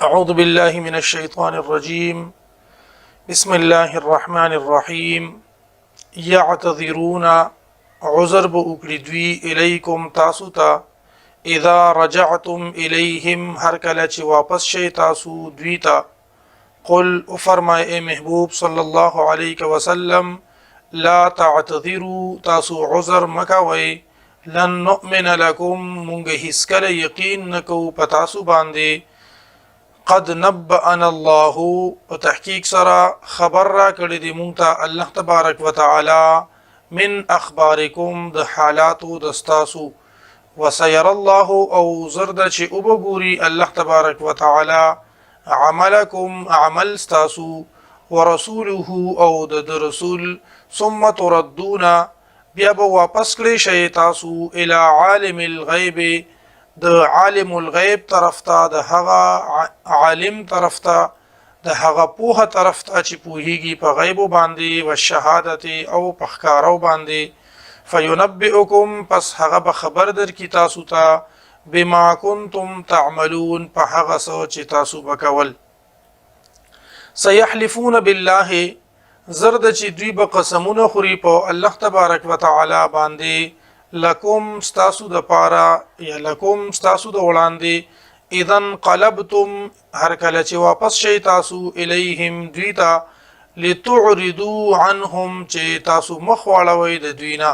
أعوذ بالله من الشيطان الرجيم. بسم الله الرحمن الرحيم. يعتذرون عذر بأكردوي إليكم تاسوتا إذا رجعتم إليهم هر کله چې واپس شئ تاسو دوی ته. قل فرمای اے محبوب صلی الله علیه وسلم لا تعتذروا تاسو عذر مکوئ. لن نؤمن لكم مونږ هیڅ کله یقین نکو پتاسو باندې. قد نبأنا الله په تحقیق سره خبر را کړی دی مونږ ته الله تبارک وتعالى من اخبارکم د حالاتو دستاسو. وسير الله او زرد چې وبګوري الله تبارک وتعالى عملکم اعمل استاسو ورسوله او د رسول ثم تردون بیا به واپس کړی شئ تاسو الی عالم الغیب د عالم الغیب طرف ته د هغه عالم طرف ته د هغه پوهه طرف ته چې پوهیږي په غیب باندې او شهادت او په ښکارو باندې. فینبئکم پس هغه به خبر در کی تاسو ته بما کنتم تعملون په هغه څه چې تاسو وکول. سيحلفون بالله زرد چې دوی به قسمونه خوري په الله تبارک وتعالى باندې. لکم ستاسو د پاره یا لکم ستاسو د وړاندې. اذن قلبتم هر کله چې واپس شئ تاسو الیهم دوی ته. لتعرضوا عنهم چې تاسو مخ واړوئ د دوی نه.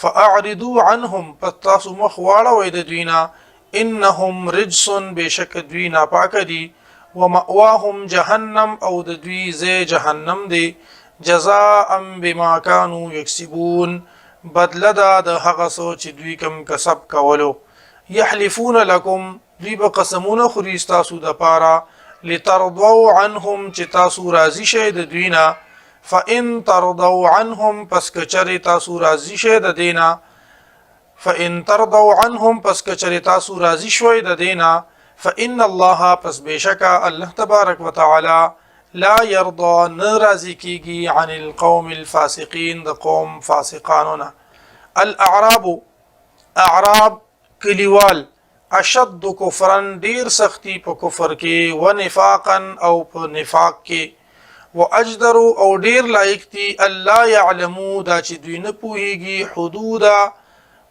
فاعرضوا عنهم پس تاسو مخ واړوئ د دوی نه. انهم رجس بشک دوی ناپاک دي. ومأواهم جهنم او د دوی ځای جهنم دی. جزاء بما كانوا يكسبون بدله دا د هغه څه چې دوی کوم کسب کولو. یحلفون لكم دوی به قسمونه خوري ستاسو د پاره. لترضوا عنهم چې تاسو راضي شئ د دوی نه. فإن ترضوا عنهم پس کچری تاسو راضي شئ د دینا. فإن ترضوا عنهم پس کچری تاسو راضي شوي د دینا. فإن الله پس بشکا الله تبارک وتعالى لا يرضى نرازي کیږي عن القوم الفاسقين د قوم فاسقانونه. الاعراب اعراب کلیوال اشد کفرا ډیر سختی په کفر کې و نفاقا او په نفاق کې. واجدر او ډیر لایق دي الله يعلمو دا چې دوی نه پوهیږي حدودا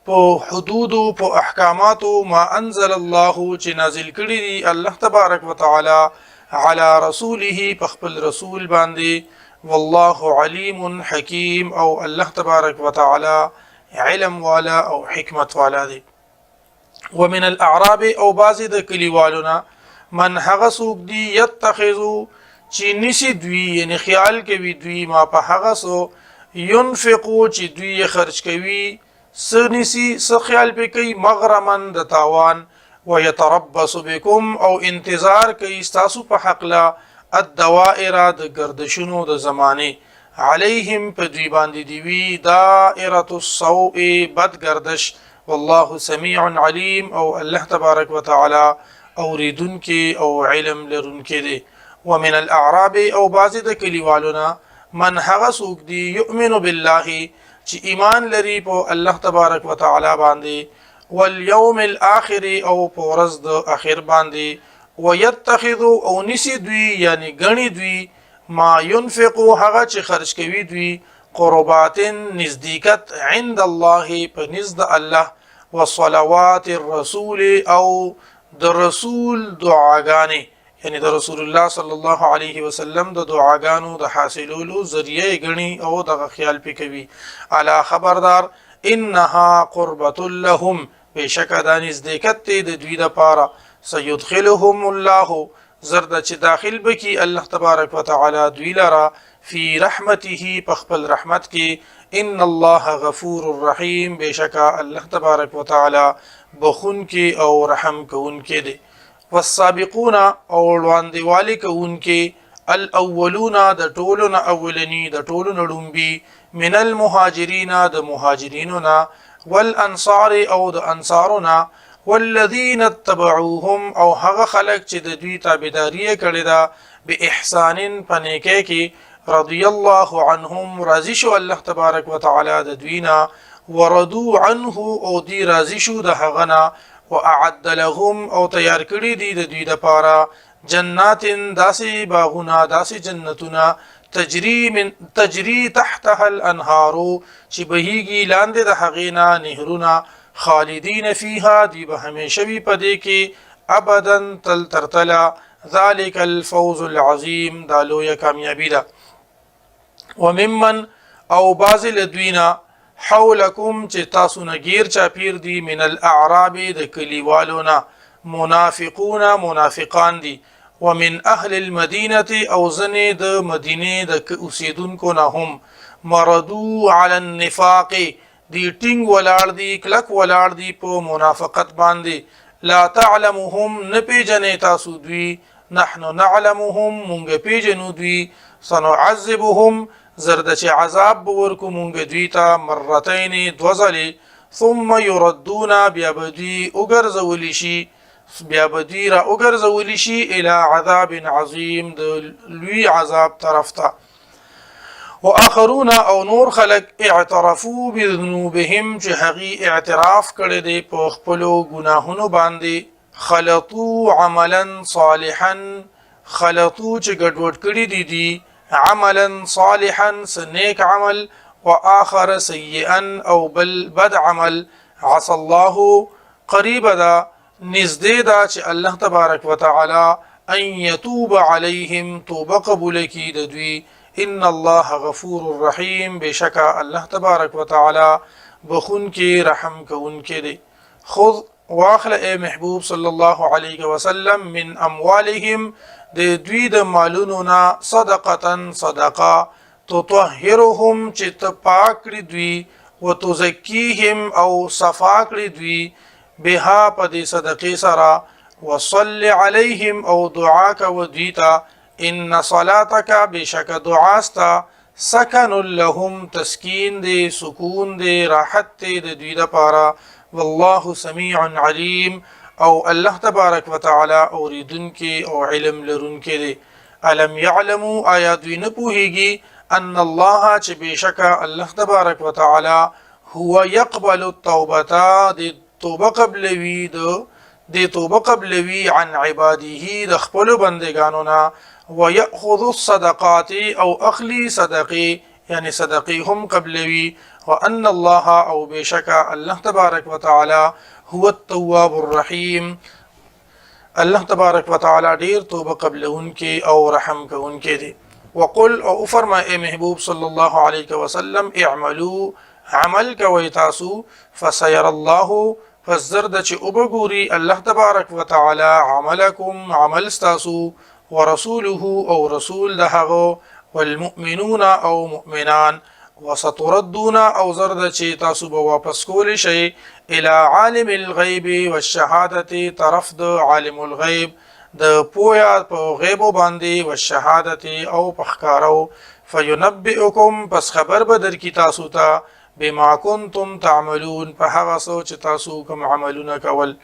په حدودو په احکاماتو ما انزل الله چې نازل کړی دی الله تبارک وتعالى على رسوله پخپل رسول باندې. والله علیم حکیم او الله تبارک وتعالى علم والا او حکمت والا دی. ومن الاعراب او بعض د کلیوالنا من هغه څوک دی یتخذو چې نسی دوی یعنی خیال کوي دوی ما په هغه څو ينفقو چې دوی خرج کوي سنسی س خیال په کوي مغرمن د تاوان. ويتربص بكم او انتظار کوي تاسو په حق لا الدوائر د گردشونو د زمانه. عليهم په دوی باندې دی وی دائره السوء بد گردش. والله سميع عليم او الله تبارك وتعالى اوریدونکي او علم لرونکي دي. ومن الاعراب او بعض د کلیوالنا من هغه څوک دی يؤمن بالله چې ایمان لري په الله تبارک وتعالى باندې. واليوم الاخر او پورز د اخر باندې. ويتخذ او نسی دوی یعنی غنی دوی ما ينفقو هغه چې خرج کوي دوی قربات نزدېکت عند الله په نزد الله. وصلوات الرسول او د رسول دعاګانې یعنی د رسول الله صلی الله علیه وسلم د دعاګانو د حاصلولو ذریعہ غنی او د خیال پې کوي. الا خبردار انها قربة لهم بشک د نزدېکت د دوی د پاره. سيدخلهم الله زرد چې داخل بکی الله تبارک وتعالى دوی لرا فی رحمته پخپل رحمت کې. ان الله غفور الرحیم بشک الله تبارک وتعالى بخون کې او رحم کون کې دی. والسابقون او وړاندې والی کون کې الاولون د ټولو اولنی د ټولو لومبي. من المهاجرین د مهاجریننا. والانصار او د انصارنا. والذین اتبعوهم او هغه خلق چې د دوی تابعداري کړې ده باحسان پنیکه کې. رضی الله عنهم راضی شو الله تبارک وتعالى د دوینا. وردوا عنه او دی راضی شو د هغه نه. واعد لهم او تیار کړی دی د دوی لپاره جنات داسي باغونا داسي جنتنا تجري تحتها الانهار چې بهيږي لاندې د هغینا نهرونه خالدین فيها دی به همیشه وي پدې کې ابدا تل ترتلا ذلك الفوز العظيم دا لویه کامیابی ده وممن او باز لدوینا حولکم چې تاسو نه غیر چاپیر دي من الاعراب د کلیوالونا منافقون منافقان دي ومن اهل المدینه او زنه د مدینه د اوسیدونکو نه هم مردو علی النفاق دی ټینګ ولاړ دي کلک ولاړ دي په منافقت باندې لا تعلمهم نپیجنې تاسو دوی نحن نعلمهم مونږ پیجنو دوی سنعذبهم زرد چې عذاب ورکو مونږ دوی ته مرتين دوزلې ثم يردون بیا بدی وګرځول شي بیا بدی را وګرځول شي الى عذاب عظیم د لوی عذاب طرف ته واخرون او نور خلق اعترفوا بذنوبهم چې هغه اعتراف کړي دي په خپل ګناهونو باندې خلطوا عملا صالحا خلطوا چې ګډوډ کړي دي عملا صالحا سنيك عمل واخر سيئا او بد عمل عسى الله قريب دا نزدې دا چې الله تبارک وتعالى ان يتوب عليهم توبه قبول کی د دوی ان الله غفور رحیم بشکا الله تبارک وتعالى بخون کی رحم کون کی دی خذ واخل اے محبوب صلی الله علیه وسلم من اموالهم د دوی د مالونو نا صدقه صدقه تطهرهم چې ته پاک کړي دوی وتزکیهم او صفا کړي دوی بها پدې صدقې سره وصل علیهم او دعاک ودیتا ان صلاتک بشک دعاستا سکن لهم تسکین دی سکون دی راحت دی د دوی لپاره والله سمیع علیم او الله تبارک وتعالى اوریدونکي او علم لرونکي دی الم يعلموا آیا دوی نه پوهیږي ان الله چې بشکا الله تبارک وتعالى هو يقبل التوبه د توبه قبلوي د توبه قبلوي عن عباده د خپل بندگانو نه ويأخذ الصدقات او اخلي صدقي يعني صدقي هم قبلوي وان الله او بشكا الله تبارك وتعالى هو التواب الرحيم الله تبارك وتعالى دير توبه قبلونكي او رحم كونكي دي وقل او فرما اي محبوب صلى الله عليه وسلم اعملوا عمل کوي تاسو فسير الله فزرد چې وبګوري الله تبارك وتعالى عملكم عمل تاسو ورسوله او رسول دهغه والمؤمنون او مؤمنان وستردون او زرد چې تاسو به واپس کول شي الى عالم الغيب والشهاده طرف د عالم الغيب د پویا په غیب باندې والشهاده او پخکارو فينبئكم پس خبر بدر کی تاسو ته بما كنتم تعملون فهغه سوچ تاسو کوم عملونه کول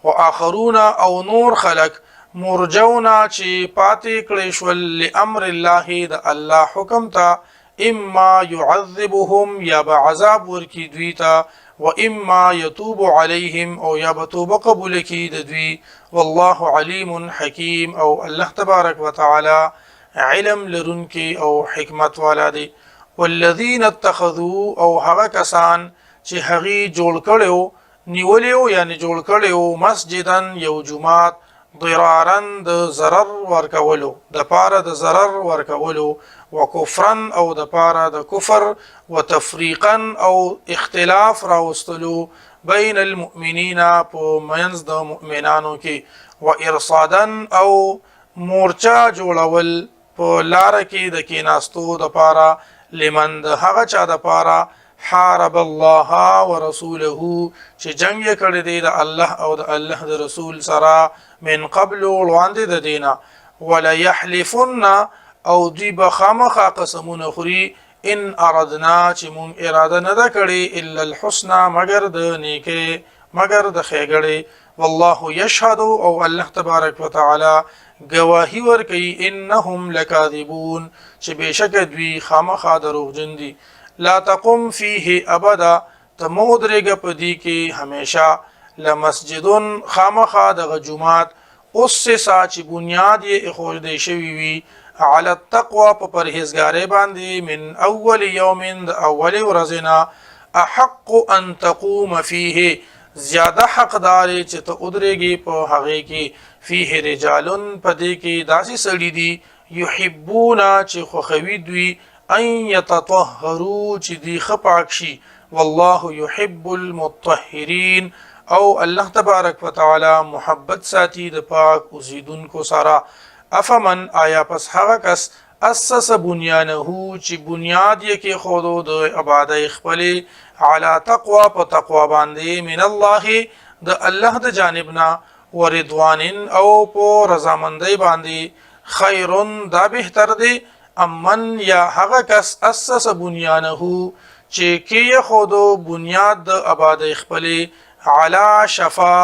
واخرون او نور خلق مرجونا چې پاتې کړي شول لامر الله د الله حکم ته اما يعذبهم یا بعذاب ورکی دوی ته و اما يتوب عليهم او یا بتوب قبول کی د دوی والله علیم حکیم او الله تبارک وتعالى علم لرونکی او حکمت والا دی والذین اتخذوا او هغه کسان چې هغه جوړ کړو نیولیو یعنی جوړ کړو مسجدن یو جمعات ضرارا د ضرر ورکولو د پاره د ضرر ورکولو وکفرن او د پاره د کفر وتفریقا او اختلاف راوستلو بین المؤمنین په منځ د مؤمنانو کې وارصادا او مورچا جوړول په لار کې د کیناستو د پاره لمن د هغه چا د پاره حارب الله ورسوله چې جنگ کړی دی د الله او د الله د رسول سره من قبل وړاندې د دینه ولا يحلفن او دی بخامخ قسمونه خوري ان اردنا چې مون اراده نه کړی الا الحسنى مگر د نیکه مگر د خیګړې والله يشهد او الله تبارک وتعالى گواهی ورکي انهم لکاذبون چې بشک دوی خامخا دروغجن دي لا تقم فيه ابدا تمودرګ پدی کې همیشه لمسجد خامخا د جمعات اسسا چې بنیاد یې ایښودل شوی وي علی التقوا په پرهیزګارۍ باندې من اول یوم د اول ورځې نه احق ان تقوم فیه زیاده حقدار چې ته ودرېږي په هغې کې فیه رجالون په دې کې داسې سړي دي یحبون چې خوښوي دوی ان یتطهروا چې دوی ښه پاک شي والله يحب المطهرین او الله تبارک وتعالى محبت ساتي د پاک اوسیدونکو سره افمن آیا پس هغه کس اسس بنیانه چې بنیاد یې کې خودو د عبادت خپل علی تقوا په تقوا باندې من الله د الله د جانبنا ورضوان او په رضامندۍ باندې خیرون دا بهتر دی امن یا هغه کس اسس بنیانه چې کې خودو بنیاد د عبادت خپل علا شفا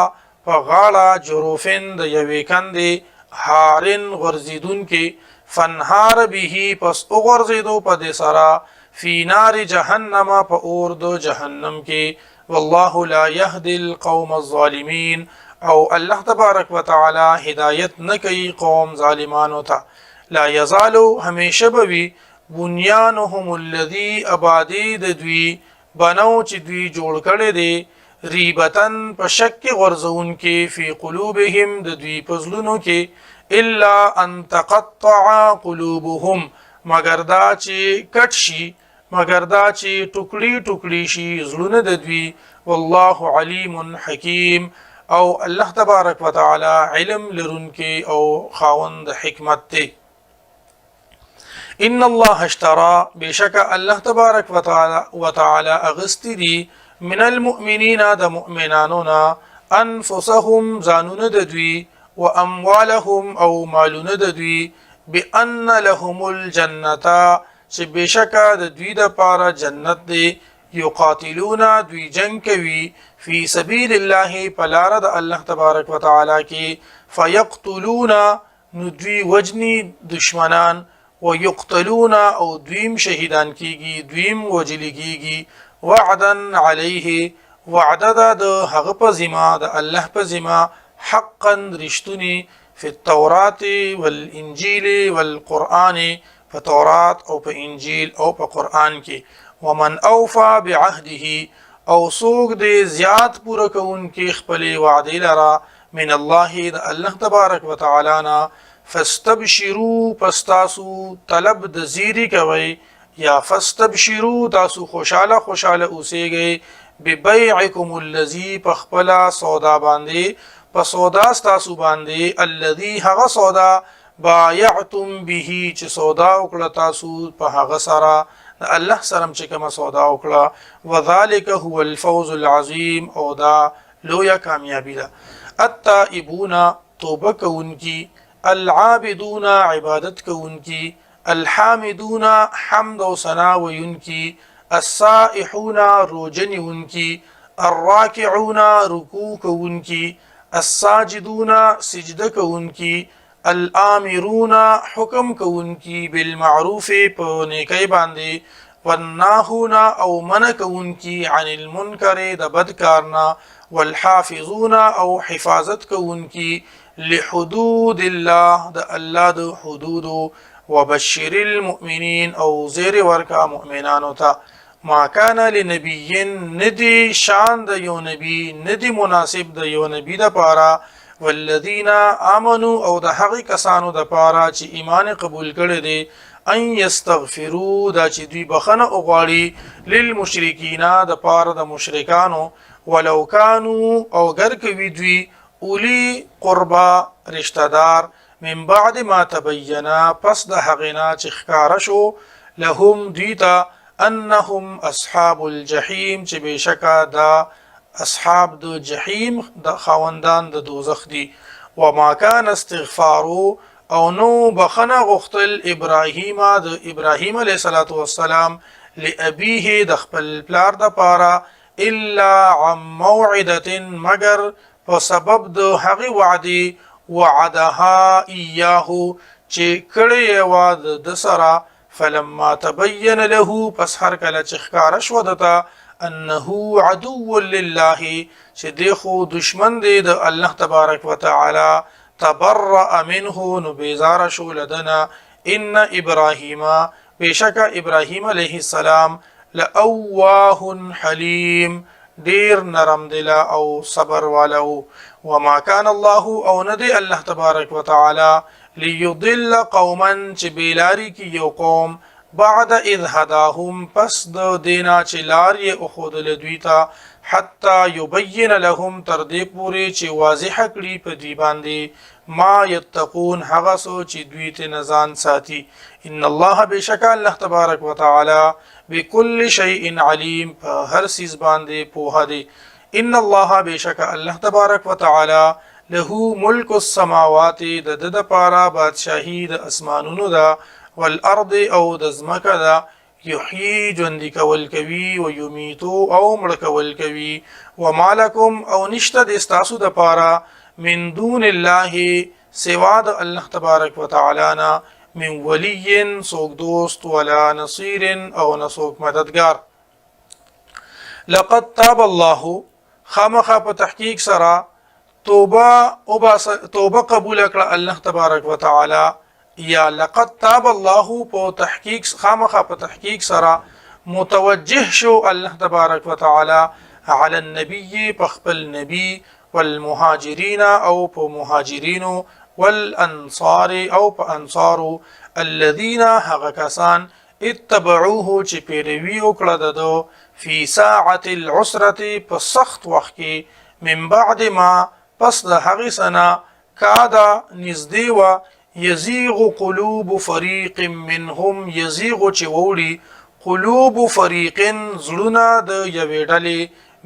په غاړه جروفن د یوې کندې هارن غرزیدون کې فنهار به پس غرزیدو په دې سره فی نار جهنم په اور د جهنم کې والله لا يهدي القوم الظالمین او الله تبارک وتعالى هدایت نه کوي قوم ظالمانو ته لا یزالو همیشه بوي بنیانهم الذي ابادی د دوی بنو چې دوی جوړ کړي دي ریبتن په شک غرزون کې فی قلوبهم د دوی پزلونو کې الا ان تقطع قلوبهم مگر دا چې کټ شي مگر دا چې ټوکړي ټوکړي شي زړونه د دوی والله علیم حکیم او الله تبارک وتعالى علم لرونکي او خاوند حکمت دی ان الله اشترى بشك الله تبارك وتعالى اغستدي من المؤمنين د مؤمنانونا انفسهم زانون ددوي واموالهم او مالون ددوي بان لهم الجنه چې بشکا د دوی د پاره جنت دی یقاتلون دوی جنگ کوي فی سبیل الله پلار د الله تبارک وتعالى کې فیقتلون ندوی وجنی دشمنان ويقتلون او دویم شهیدان کیږي دویم وجل کیږي وعدا علیه وعدا د هغه په ذمہ د الله په ذمہ حقا رشتنی فی التوراة والانجیل والقرآن په تورات او په انجیل او په قرآن کې ومن اوفى بعهده او سوق دې زیات پوره کون کې خپل وعده لرا من الله د الله تبارک وتعالى نا فاستبشروا پستاسو طلب د زیری کوي یا فاستبشروا تاسو خوشاله خوشاله اوسېږئ ببيعكم الذي پخپلا سودا باندې په سودا تاسو باندې الذي هغه سودا بايعتم به چې سودا وکړه تاسو په هغه سره الله سره چې کوم سودا وکړه وذلك هو الفوز العظيم او دا لویا کامیابی ده التائبون توبه کوونکی العابدون عبادت کوونکی الحامدون حمد و ثنا وینکی السائحون روجن ونکی الراکعون رکوع کوونکی الساجدون سجده کوونکی الامرون حکم کوونکی بالمعروف په نیکی باندې والناهون او منع کوونکی عن المنکر د بد کارنا والحافظون او حفاظت کوونکی لحدود الله د الله د حدود وبشر المؤمنين او زیر ورکا مؤمنانو ته ما كان لنبي ندي شان د یو نبی ندي مناسب د یو نبی د پاره والذین آمنوا او د هغه کسانو د پاره چې ایمان قبول کړي دي ان یستغفروا دا چې دوی بخنه وغواړي للمشرکین د پاره د مشرکانو ولو كانوا او ګر کوي دوی اولی قربا رشتہ دار من بعد ما تبینا پس د حقنا چې ښکارا شو لهم دیتا انهم اصحاب الجحیم چې بشکا دا اصحاب د جحیم د خاوندان د دوزخ دي وما كان استغفارو او نو بخنه غختل ابراهیم د ابراهیم علیه الصلاۃ والسلام لابيه د خپل پلار د پاره الا عن موعده مگر په سبب د هغه وعده وعدها اياه چې کړي و د سره فلما تبين له پس هر کله چې ښکارا شو دته انه عدو لله چې دی خو دشمن دی د الله تبارک وتعالى تبرأ منه نو بیزار شو لدنا ان ابراهیم بشک ابراهیم علیه السلام لأواه حلیم ډیر نرم دلا او صبر والو وما كان الله او ندی الله تبارک وتعالى ليضل قوما چې بیلاری کی یو قوم بعد اذ هداهم پس د دینا چې لار یې اخودل دوی ته حتى يبين لهم تر دې پورې چې واضح کړي په دی باندې ما يتقون هغه سو چې دوی ته نزان ساتي ان الله بشک الله تبارک وتعالى بكل شيء عليم په هر سیز باندې پوها دی ان الله بشک الله تبارک وتعالى له ملک السماوات د پارا بادشاہی د اسمانونو دا والارض او د زمکه دا یحیی ژوندی کول کوي او یمیتو او مړ کول کوي وما لکم او نشته د استاسو د پارا من دون الله سوا د الله تبارک وتعالى نا من ولی سوک دوست ولا نصير او نسوک مددگار لقد تاب الله خامخا په تحقیق سره توبه قبول کړه الله تبارک وتعالى یا لقد تاب الله په تحقیق خامخا په تحقیق سره متوجه شو الله تبارک وتعالى على النبي بخبل نبي والمهاجرين او په مهاجرینو والانصار او په انصارو الذين هغه کسان اتبعوه چې پیروي وکړه ددو فی ساعه العسره په سخت وخت کې من بعد ما پس د هغه سنا کادا نزدې و يزيغ قلوب فريق منهم يزيغ چوړي قلوب فريق زړونه د یوې ډلې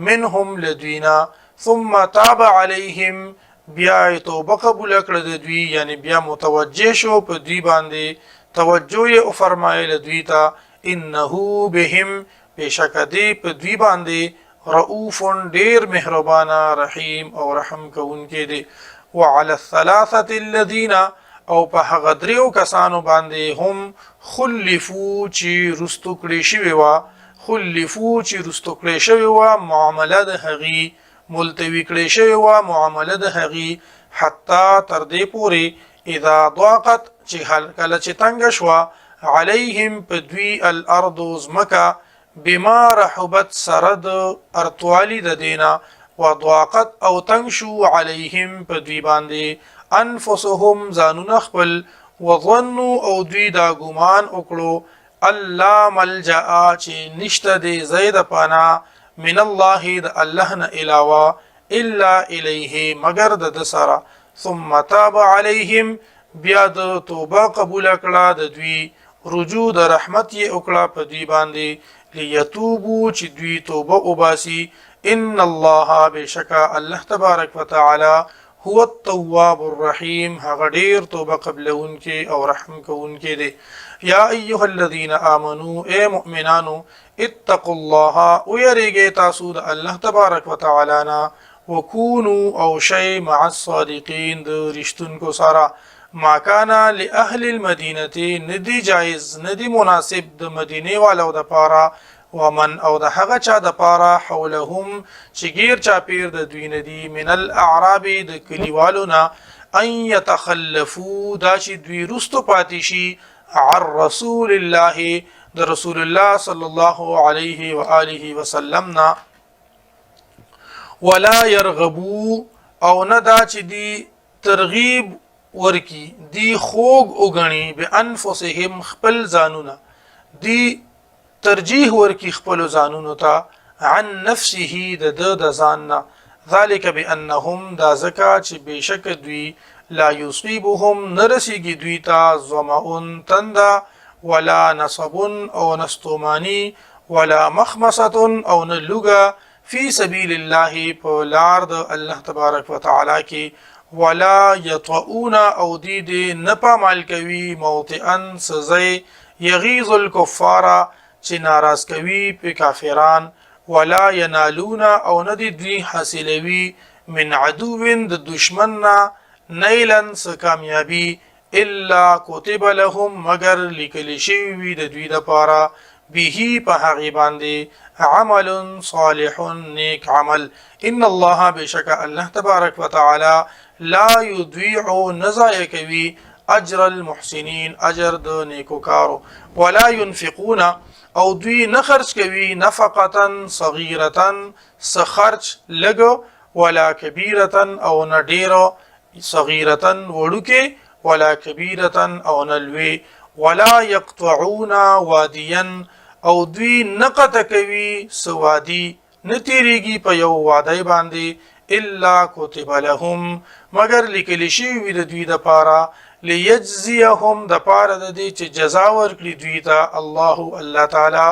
منهم لدوینا ثم تاب عليهم بیا توبه قبول کړه د دوی یعنی بیا متوجه شو په دوی باندې توجه یې فرمایله دوی ته انه بهم بشکدی په دوی باندې رؤوف ډیر مهربانه رحیم او رحم کوونکی دی وعلى الثلاثه الذين او په هغه دریو کسانو باندې هم خلفو چې رستو کړی شوی و خلفو چې رستو کړی شوی و معامله د هغي ملتوی کړی شوی و معامله د هغي حتی تر دې پوري اذا ضاقت چې کله چې تنگ شو عليهم بدوی الارض زمکا بما رحبت سرد ارتوالی د دینا وضاقت او تنگ شو عليهم بدوی باندې انفسهم زانون خپل وظنوا او دوی دا ګمان وکړو الله ملجا چې نشته دی زید پانا من الله د الله نه علاوه الا الیه مگر د سره ثم تاب عليهم بیا د توبه قبول کړه د دوی رجوع د رحمت یې وکړه په دوی باندې لیتوبو چې دوی توبه وباسي ان الله بشکا الله تبارک وتعالى هو التواب الرحيم هغه ډیر توبه قبلونکي او رحم کوونکي دي یا ایها الذين امنوا اي مؤمنانو اتقوا الله ويرجي تاسو د الله تبارک وتعالى نا وكونوا او شيء مع الصادقين د رښتونکو سره ما كان لاهل المدينه ندي جائز ندي مناسب د مدینه والو د پاره ومن او د هغه چا د پاره حولهم چې غیر چا پیر د دوی ندي من الاعراب د کلیوالونا ان يتخلفوا دا چې دوی رستو پاتشي عن رسول الله د رسول الله صلی الله علیه و آله وسلم ولا يرغبوا او نه دا چې دی ترغیب ورکی دی خوګ وګڼي به انفسهم خپل ځانونه دی ترجیح ورکی خپل ځانونو ته عن نفسه د ځان ذلك بانهم دا زکا چې بشک دوی لا يصيبهم نرسیږي دوی ته ظمأ تندا ولا نصب او نستومانی ولا مخمصه او نلغا فی سبیل الله په لار د الله تبارک وتعالى کې ولا يطؤون او دید نپامال کوي موطئا سزي يغيظ الكفار چې ناراض کوي په کافران ولا ينالون او ندی دوی حاصلوي من عدو د دشمن نیلن س کامیابی الا كتب لهم مگر لیکل شوی د دوی د پاره به په هغه باندې عمل صالح نیک عمل. ان الله بشک الله تبارک وتعالى لا يضيع نزای کوي اجر المحسنین اجر د نیکوکارو. ولا ينفقون او دوی نه خرج کوي نفقه صغیره سخرج لګو ولا کبیره او نه ډیرو صغیره وړوکه ولا کبیره او نلوي ولا يقطعون واديا او دوی نقط کوي سوادي نتیریږي په یو وادي باندې الا كتب لهم مگر لیکل شي وي د دوی د پاره ليجزيهم د پاره د دې چې جزا ورکړي دوی ته الله تعالی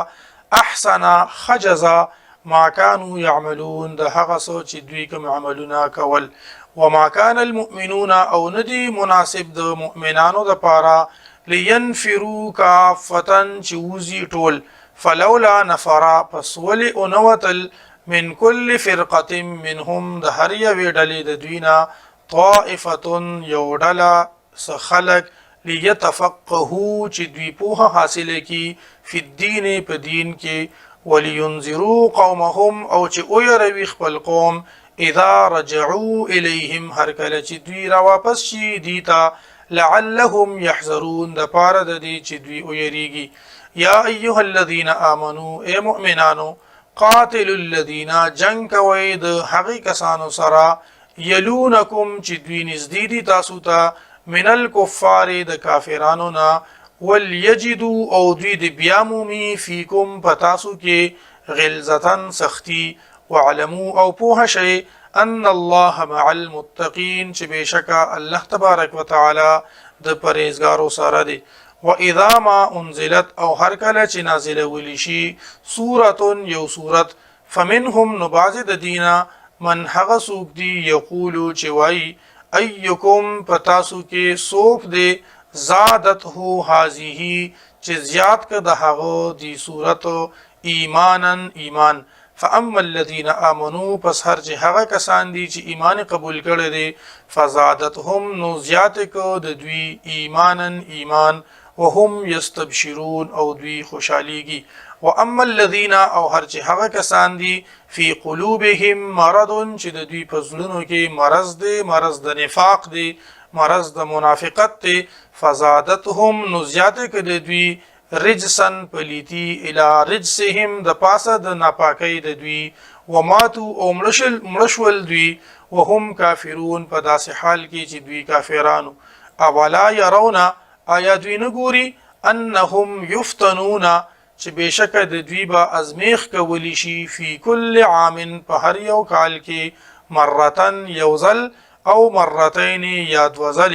احسن خجزا ما كانوا يعملون د هغه سوچ دوی کوم عملونه کول. وما كان المؤمنون او ندي مناسب د مؤمنانو د پاره لينفروا كافة چوزي ټول فلولا نفر پس ولي انوتل من كل فرقة منهم د هر یوې ډلې د دوینا طائفة یو ډله خلق ليتفقهوا چې دوی پوهه حاصله کی فی الدین په دین کې ولينذروا قومهم او چې او يروي خپل قوم اذا رجعوا اليهم هر کله چې دوی را واپس شي دیتا لعلهم يحذرون د پاره د دې چې دوی او یریږي. یا ایها الذين امنوا اے مؤمنانو قاتلوا الذين جنگ کوي د هغه کسانو سره یلونکم چې دوی نږدې دي تاسو ته من الكفار د کافرانو نه وليجدوا او دوی د بیامومی فیکم پتاسو کې غلظتن سختی وعلموا او پوه شي ان الله مع المتقين چې بشکا الله تبارک وتعالى د پرهیزګارو سره دی. واذا ما انزلت او هر کله چې نازله ولي شي سوره یو سورت فمنهم نباز د دینا من هغه سوق دی یقول چې وای ايکم پتاسو کې سوق دی زادته هذه چې زیات ک د هغه دی سورت ایمانن ایمان. فاما الذين امنوا پس هر چې هغه کسان دي چې ایمان قبول کړي دي فزادتهم نو زیات کو د دوی ایمانن ایمان وهم يستبشرون او دوی خوشاليږي. واما الذين او هر چې هغه کسان دي فی قلوبهم مرض چې د دوی په زړونو کې مرض دی مرض د نفاق دی مرض د منافقت دی فزادتهم نو زیات کو د دوی رجسن پلیتی الى رجسهم د پاسه د ناپاکی د دوی وماتو او مړشول دوی وهم کافرون په داسې حال کې چې دوی کافرانو. اولا يرون آیا دوی نه ګوري انهم یفتنون چې بشک د دوی با ازمیخ کولی شي فی کل عام په هر یو کال کې مرتن یوزل او مرتين یا دوزل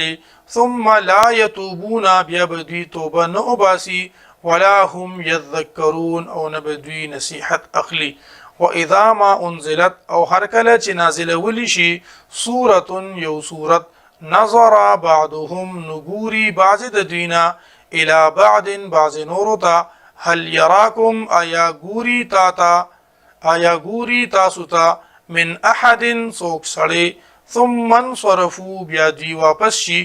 ثم لا يتوبون بیا بدوی توبه نه وباسي ولا هم يذكرون او نبدوی نصیحت اخلی. واذا ما انزلت او هر کله چې نازله ولی شي سوره یو سورت نظر بعضهم نغوري بعض د دوینا الى بعض بعض نورتا هل يراكم آیا ګوري تاسو ته من احد سوک سړی ثم انصرفوا بیا دوی واپس شي.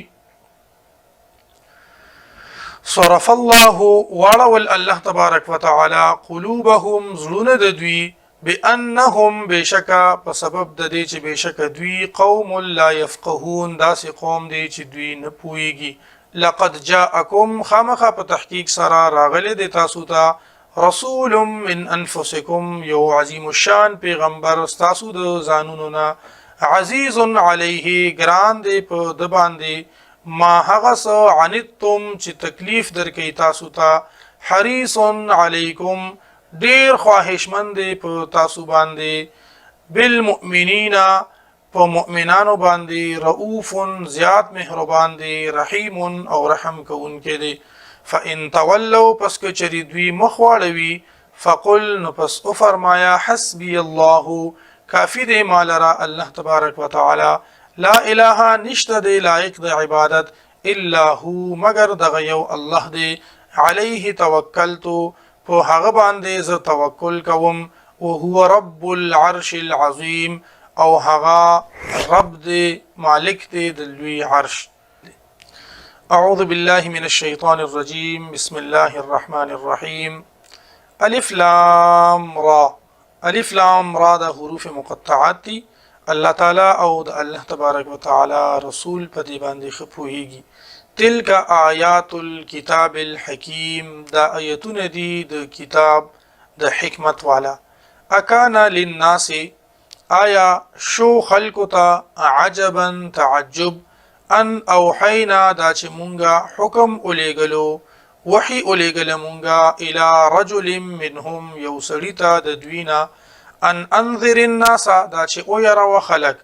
صرف الله وړول الله تبارک وتعالى قلوبهم زلون د دوی بانهم بشکا په سبب د دې چې بشکا دوی قوم لا يفقهون داسې قوم دی چې دوی نه پوهیږي. لقد جاءكم خامخ په تحقیق سره راغلی د تاسو ته رسول من انفسکم یو عظیم الشان پیغمبر تاسو د ځانونو نه عزیز علیه ګران دی په د باندې ما هغه سو عنتم چې تکلیف درکې تاسو ته حریص علیکم ډیر خواهشمند په تاسو باندې بالمؤمنین په مؤمنانو باندې رؤوف زیات مهربان دی رحیم او رحم کوونکی دی. فان تولوا پس که چری دوی مخواړوي فقل نو پس او فرمایا حسبی الله کافی دی مالرا الله تبارک وتعالى لا اله نشته دی لایق د عبادت الا هو مگر دغه یو الله دی علیه توکلت په هغه باندې ز توکل کوم او هو رب العرش العظیم او هغه رب دی مالک دی د لوی عرش. اعوذ بالله من الشیطان الرجیم بسم الله الرحمن الرحیم الف لام را. الف لام را د حروف مقطعات دي. الله تعالی او د الله تبارک وتعالى رسول په دې باندې خپوهيږي. تلک آیات الكتاب الحکیم، دا آیتونه دي د کتاب د حکمت والا. اکانا للناس، آیا شو خلقو ته عجبا تعجب، ان اوحینا دا چې مونږه حکم الیګلو وحی الیګل مونږه الى رجل منهم یو سړی ته د دوینا ان انذر الناس دا چې او ير خلق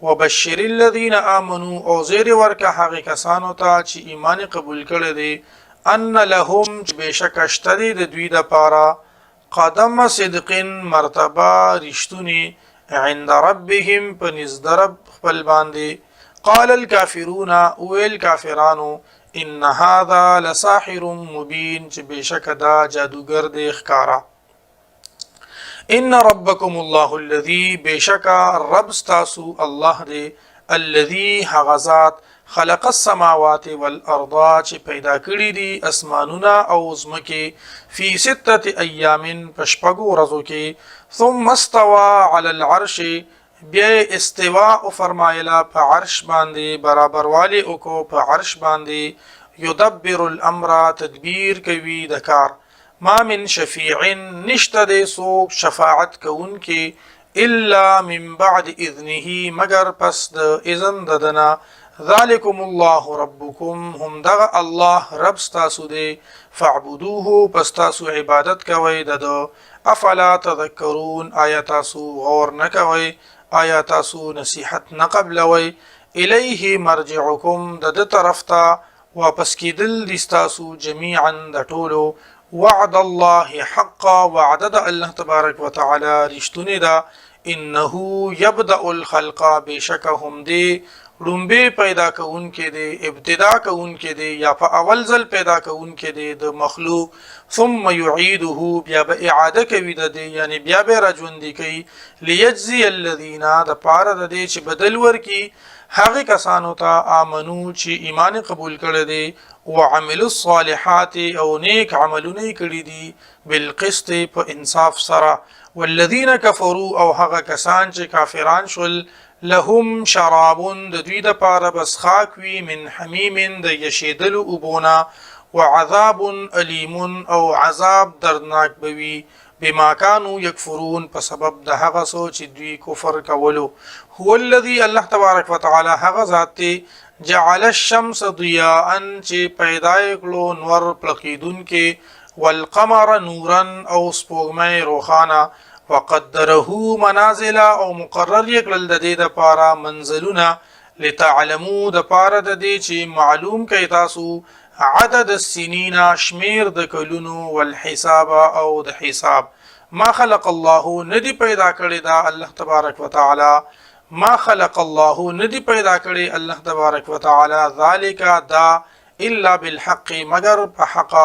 وبشر الذين امنوا او زیر ورکه هغه کسانو ته چې ایمان قبول کړي دي ان لهم بشکشتری د دوی د پاره قدم صدق مرتبه رښتونی عند ربهم پنځ درب خپل باندې. قال الكافرون ويل کافرانو ان هذا لساحر مبين چې بشک دا جادوګر دی ښکارا. ان ربكم الله الذي بشك رب استاسو الله دي الذي حغزات خلق السماوات والارض چې پیدا کړی دي اسمانونه او زمکه فی 6 ایام پشپغو ورځو کې ثم استوى على العرش بیا استوا او فرمایلا په عرش باندې برابر والی او کو په عرش باندې يدبر الامر تدبیر کوي د کار. ما من شفیع نشته د سوک شفاعت کون کې الا من بعد اذنه مگر پس د اذن ددنا. ذالکم الله ربکم هم دغه الله رب ستاسو دی فاعبدوه پس تاسو عبادت کوئ ددو. افلا تذکرون آیا تاسو غور نکوئ، آیا تاسو نصیحت نقبلوئ. الیه مرجعکم د طرف ته واپس کیدل دستاسو جميعا د ټولو. وعد الله حقا وعد د الله تبارک وتعالى رښتونی ده. انه يبدأ الخلق بشکهم دی لومبه پیدا کون کې دی ابتدا کون کې دی یا په اول ځل پیدا کون کې دی د مخلوق ثم يعيده بیا به اعاده کوي د دی یعنی بیا به راژوندي کوي. ليجزي الذين د پاره د دې چې بدل ورکی هغه کسانو ته امنو چې ایمان قبول کړي دي وعملوا الصالحات او نیک عملونه کړي دي بالقسط په انصاف سره. والذین كفروا او هغه کسان چې کافران شول لهم شراب د دوی د پاره بسخاک وی من حمیم د یشیدل اوبونا وعذاب الیم او عذاب دردناک بوي بما كانوا يكفرون په سبب د هغه سوچ دوی کفر کولو. هو الذي الله تبارک وتعالى هغه ذات جعل الشمس ضياء چې پیدا کړو نور پلقیدون کې والقمر نورا او سپوږمۍ روخانه وقدره منازل او مقرر یکل د دې د پاره منزلونه لتعلموا د پاره د دې چې معلوم کئ تاسو عدد السنین شمیر د کلونو والحساب او د حساب. ما خلق الله ندی پیدا کړی دا الله تبارک وتعالى ما خلق الله ندی پیدا کړی الله تبارک وتعالى ذالک دا الا بالحق مگر په حق.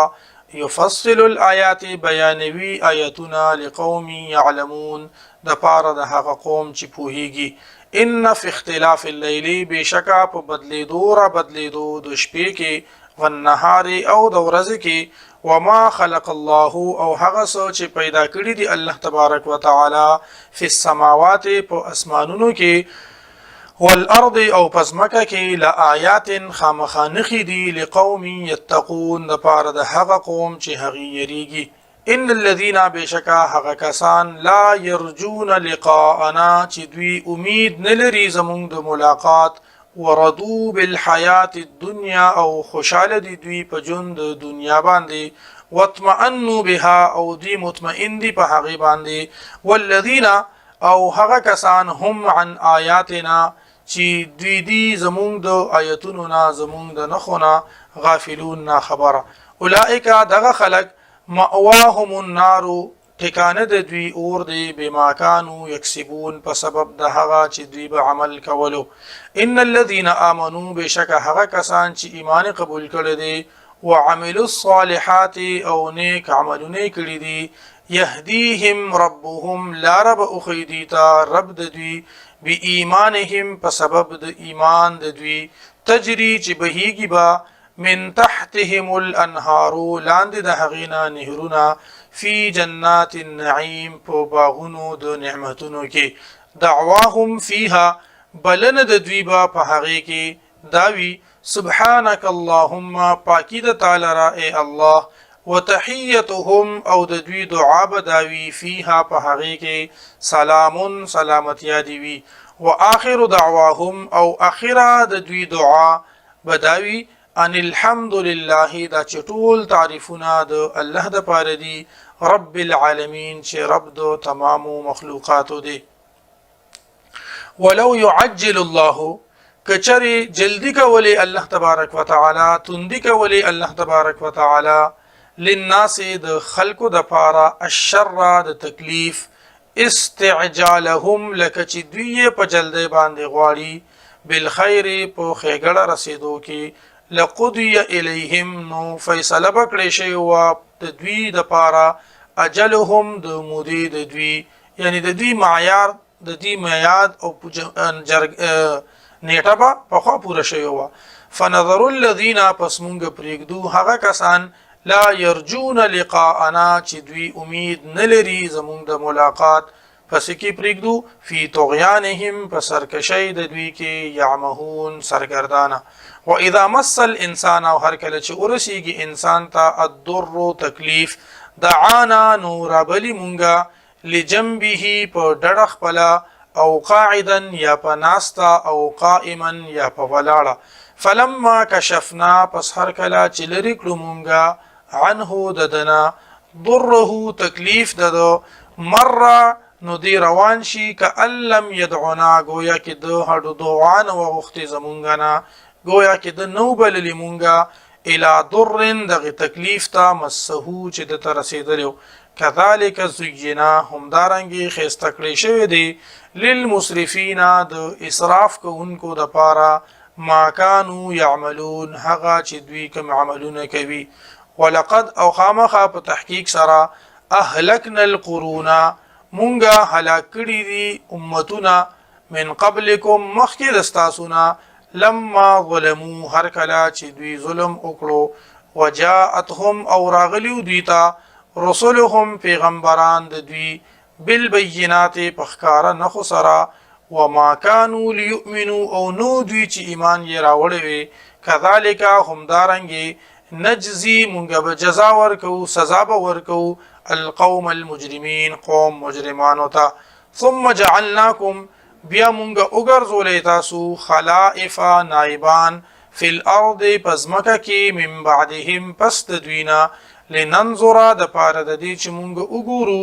يفصل الآيات بیانوي آیاتنا لقوم يعلمون د پاره د هغه قوم چې پوهیږي. ان في اختلاف الليل بشکا په بدلیدو د شپې کې والنهار او د ورځې کې وما خلق الله او هغه څه چې پیدا کړی دی الله تبارک وتعالى في السماوات په اسمانونو کې والارض او پزمکه کې لآیات خامخانخی دی لقوم یتقون د پاره د هغه قوم چې هغه یریږي. ان الذين بشکا هغه کسان لا يرجون لقاءنا چې دوی امید نه لري زمونږ د ملاقات ورضوا بالحیات الدنیا او خوشاله دي دوی په ژوند د دنیا باندې واطمئنوا بها او دوی مطمئن دي په هغه باندې. والذین او هغه کسان هم عن آیاتنا چې دوی دی زمونږ د آیتونو نه زمونږ د نخونه غافلون نا خبره. اولئک دغه خلق مأواهم النار ټکانه د دوی اور دی بما كانوا یکسبون په سبب د هغه چې دوی به عمل کولو. ان الذين امنوا بشک هغه کسان چې ایمان قبول کړي دي وعملوا الصالحات او نیک عملونه کړي دي يهديهم ربهم لا رب اخيديتا رب د دوی بإيمانهم په سبب د ایمان د دوی تجري چې بهيږي با من تحتهم الانهار لاندې د هغینا نهرونه فی جنات النعیم په باغونو د نعمتونو کې دعواهم فیها بلنه د دوی با په هغه کې داوی سبحانك اللهم پاکی د تعالی را ای الله وتحیتهم او د دوی دعا بداوی فیها په هغه کې سلام سلامتی دی وی واخر دعواهم او اخره د دوی دعا بداوی ان الحمد لله دا چټول تعریفونه د الله د پاره دی رب العالمین چې رب د تمام مخلوقاتو دی ولو يعجل الله کچری جلدی کولی الله تبارک وتعالى تندی کولی الله تبارک وتعالى للناس د خلقو د پاره الشر د تکلیف استعجالهم لک چې دوی په جلدی باندې غواړي بالخير په خیګړه رسیدو کې لقضي اليهم نو فیصله بکړي شی او د دوی د پاره اجلهم د مودې د دوی یعنی د دوی معیار د دې میعاد او نیټه په خوا پوره شوی و فنظر الذين پس مونږ پرېږدو هغه کسان لا يرجون لقاءنا چې دوی امید نه لري زمونږ د ملاقات پس کې پرېږدو فی طغیانهم په سرکشۍ د دوی کې یعمهون سرګردانه و اذا مس الانسان او هر کله چې ورسیږي انسان ته الضر تکلیف دعانا نور بلی مونږه لجنبه په ډډه خپله او قاعدا یا په ناستا او قائما یا په ولاړه فلما کشفنا پس هر کله چې لرې کړو مونږه عنه ددنا ضره تکلیف ددو مره نو دی روان شي کأن لم يدعنا گویا کې د هډو دوعان وغوښتې زمونږ نه گویا کې د نو بللې مونږه الى ضر دغه تکلیف ته مسهو چې د ته رسېدلی كذلك زینا هم دارنګي خسته کړی شوی دی للمسرفین د اسراف کوونکو د پاره ما كانوا يعملون هغه چې دوی کوم عملونه کوي ولقد او خامخه په تحقیق سره اهلكنا القرون مونږه هلاک کړي دي امتونه من قبلكم مخکې دستاسونه لما ظلموا هر کله چې دوی ظلم وکړو وجاءتهم او راغلیو دیتا رسولهم پیغمبران د دوی بالبينات پخکارا نخو سرا وما كانوا ليؤمنوا او نو دوی چې ایمان یې راوړی وي كذلك هم دارنګي نجزي مونږ به جزا ورکو سزا به ورکو القوم المجرمين قوم مجرمانو ته ثم جعلناكم بیا مونږ وګرځولې تاسو خلائف نائبان فی الارض پزمکه کې من بعدهم پس د دوینا لننظر د پاره د دې چې مونږ وګورو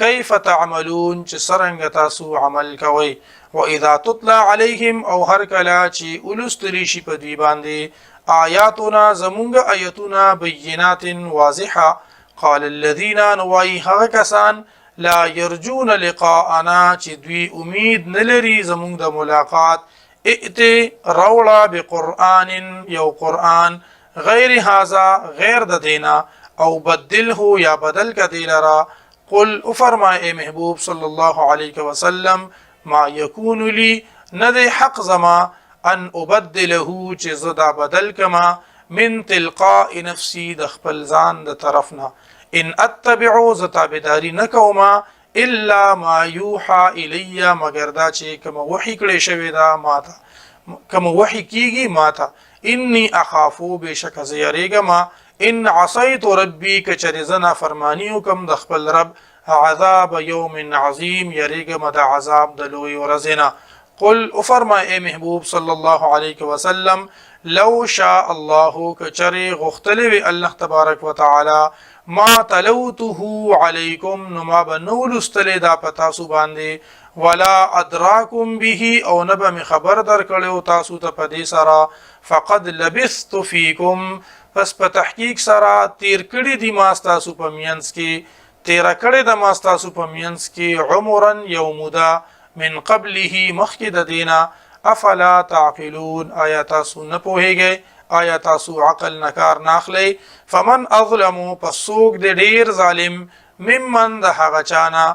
کیف تعملون چې څرنګه تاسو عمل کوئ واذا تطلع عليهم او هر کله چې ولستلی شي په دوی باندې آیاتنا زمونږ آیاتنا بینات واضحه قال الذين نوای هغه کسان لا يرجون لقاءنا چې دوی امید نلري زمونږ د ملاقات ائت رولا بقرآن یو قرآن غیر هذا غیر د دینا او بدله یا بدل کدی لرا قل افرمای ای محبوب صلی الله علیه وسلم ما یکون لی ندی حق زما ان ابدله چې زدا بدل کما من تلقاء نفسی د خپل ځان د طرفنا ان اتبعو زتابداری نکوما الا ما یوحى الی مگر دا چې کوم وحی کړي شوی دا ماته کوم وحی کیږي ماته انی اخافو بشک زیریګما ان عصیت ربی کچری زنا فرمانیو کم د خپل رب عذاب یوم عظیم یریګم د عذاب د لوی ورځنا قل افرما ای محبوب صلی الله علیه وسلم لو شاء الله کچری غختلی الله تبارک وتعالى ما تلوته علیکم نما بنول استل دا پتا سو باندې ولا ادراکم به او نبم خبر در کړو تاسو ته پدې سرا فقد لبثت فیکم پس په تحقیق سره تیر کړي دي ماستاسو په مینس کې تیر کړي د ماستاسو په مینس کې عمرن یومدا من قبله مخک د دینا افلا تعقلون آیات تاسو نه پوهیږئ آیا تاسو عقل نکار ناخلی فمن اظلمو پسوک د ډیر ظالم ممن د هغه چانا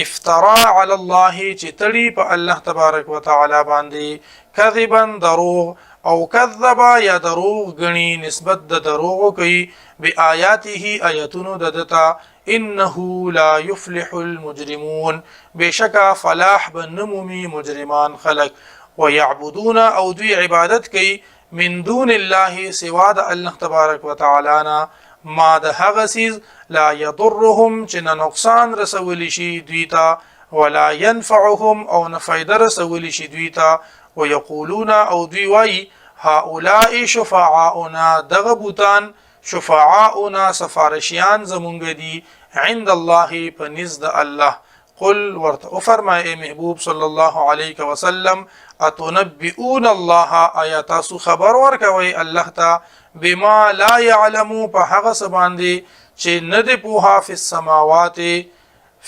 افترا علی الله چې تړي په الله تبارک وتعالى باندې کذبا دروغ او کذب یا دروغ غنی نسبت د دروغ کوي بیااته آیاتونو ددتا انه لا يفلح المجرمون بشکا فلاح بنمومی مجرمان خلق ويعبدون او دوی عبادت کوي من دون الله سوا د الله تبارک وتعالى ما د هغه سیز لا يضرهم چې نقصان رسول شي دویتا ولا ينفعهم او نفيد رسول شي دویتا ويقولون او دوی وای هؤلاء شفعاؤنا دغبوتان شفعاؤنا سفارشیان زمونږ دي عند الله پنزد الله قل ورته فرمای محبوب صلی الله علیه وسلم اتنبئون الله آیات سو خبر ورکوي الله ته بما لا يعلم په هغه سباندي چې نه دی پوها فی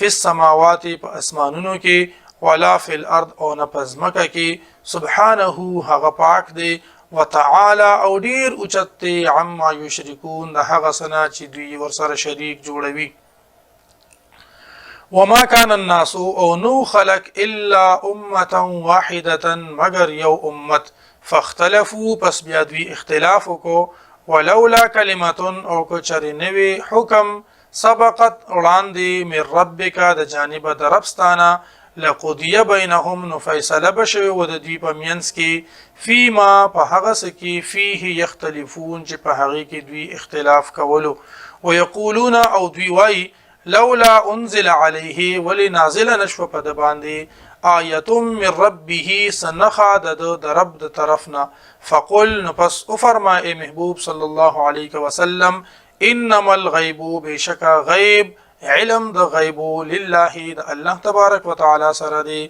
السماوات په اسمانونو کې ولا فی الارض او نه پزمکه کې سبحانه هغه پاک دی وتعالى او ډیر اوچت عما یشرکون د هغه سنا چې دوی ورسره شریک جوړوي وما كان الناس او نو خلق الا امه واحده مگر یو امت فاختلفوا پس بیا دوی اختلاف کو ولولا کلمه او کو چر نوی حکم سبقت وړاندې من ربک د جانب د ربستانه لقضی بینهم نفیصله بشوی و د دوی په مینس کې فيما په هغه څه کې فيه یختلفون چې په هغه کې دوی اختلاف کولو ويقولون او دوی وای لولا انزل عليه ولنازل نشو په د باندې آیه من ربه سنخا د رب د طرفنا فقل نفس فرما ای محبوب صلی الله علیه وسلم انما الغیب بشکا غیب علم د غیب لله د الله تبارک وتعالى سره دی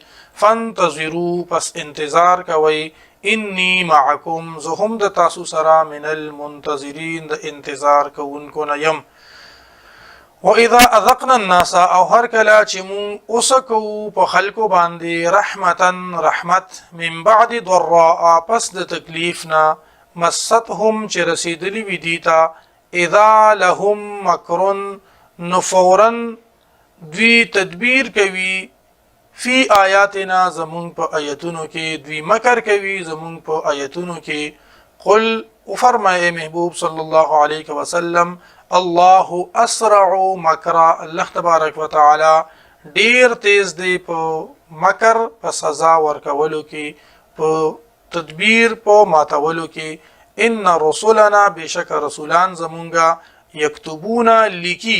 فانتظروا پس انتظار کوي انی معکم زهم د تاسو سره من المنتظرین د انتظار کوونکو نه یم واذا اذقنا الناس او هر کله چې مون اوسکو په خلکو باندې رحمت من بعد ضراء پس د تکلیف نه مستهم چې رسیدلی وی دیتا اذا لهم مکرن نفورن دوی تدبیر کوي فی آیاتنا زمون په آیتونو کې دوی مکر کوي زمون په آیتونو کې قل فرمای محبوب صلی الله علیه وسلم الله اسرع مکرا الله تبارک وتعالى ډیر تیز دی په مکر په سزا ورکولو کې په تدبیر په ماتولو کې ان رسولنا بشک رسولان زمونږه یكتبون لیکي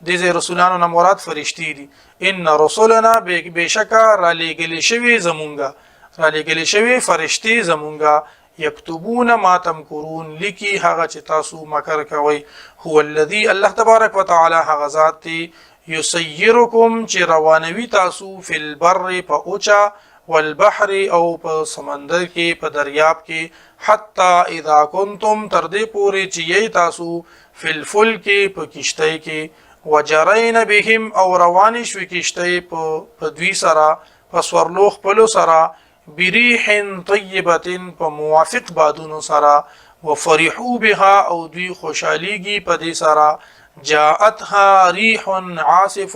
دغه رسولانو نه مراد فرشتي دي ان رسولنا بشک را لګل شوی زمونږه را لګل شوی فرشتي زمونږه یكتبون ما تمکرون لکی هغه چې تاسو مکر کوي هو الذي الله تبارک وتعالى هغه ذات دی یسیرکم چې روانوي تاسو فی البر په اوچا والبحر او په سمندر کې په دریاب کې حتا اذا کنتم تر دې پورې چې یی تاسو فی الفلک په کشته کې وجرین بهم او روان شو کشته په دوی سره په سورلوخ په سره بریح طیبه په موافق بادونو سره وفرحوا بها او دوی خوشاليږي په دې سره جاءتها ريح عاصف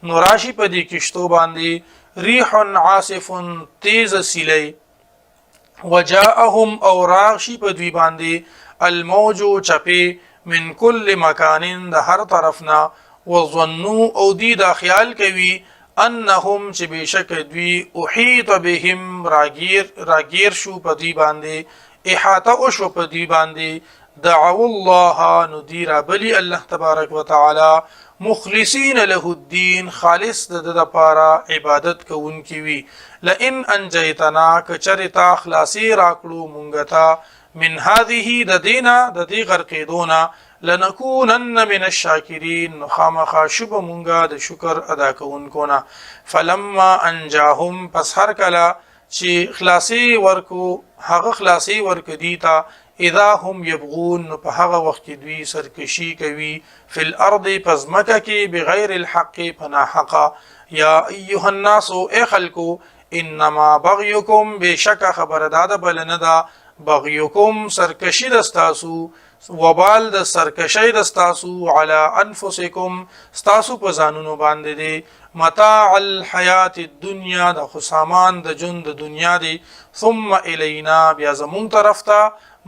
نوراشی په دې کشتو باندې ريح عاصف تیز سیلی وجاءهم او راغشی په دوی باندې الموج چپی من كل مکان د هر طرفنا وظنوا او دی دا خیال کوي انهم چې بشک دوی احیط بهم راگیر شو په دوی باندې احاطه او شو په دوی باندې دعوا الله ندیر بلی الله تبارک وتعالى مخلصین له الدين خالص د لپاره عبادت کوونکی وی لئن انجیتنا کچرتا خلاصی راکړو مونږ ته من هذه د دینه د دې غرقیدونه لنكونن من الشاکرین خامخا شب مونږه د شکر ادا کوونکو نه فلما انجاهم پس هر کله چې خلاصي ورکو هغه خلاصي ورک دیتا اذا هم يبغون په هغه وخت دوی سرکشي کوي فی الارض پزمکه کې بغیر الحق فنا حقا یا ایها الناس ای خلقو انما بغيكم بشک خبرداد بلندا بغيكم سرکشي دستاسو وبال د سرکشی د ستاسو علی انفسکم ستاسو په ځانونو باندې دی متاع الحیات الدنیا د خسامان د جون د دنیا دی ثم الینا بیا زمون طرف ته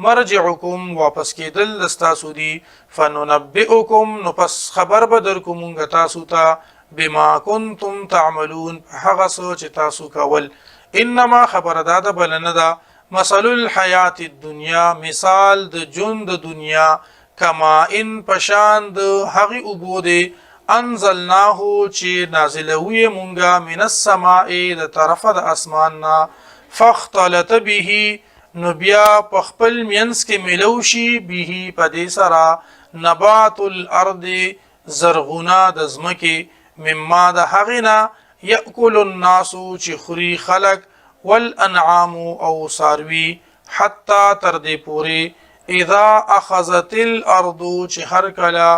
مرجعکم واپس کېدل د ستاسو دی فننبئکم نو پس خبر به درکومږ تاسو ته بما کنتم تعملون هغه څه چې تاسو کول انما خبرداده بلنه ده مثل الحیات الدنیا مثال د جون د دنیا کما ان پشان د هغه عبوده انزلناه چې نازلوي مونږه من السماء د طرفه د اسمان نا فاختلط به نو بیا په خپل مینس کې ملوشي به په دې سره نبات الارض زرغونا د زمکه مما د هغینا یاکل الناس چې خوري خلق والانعام او ساروی حتی تر دې پوری اذا اخذت الارض چې هر کلا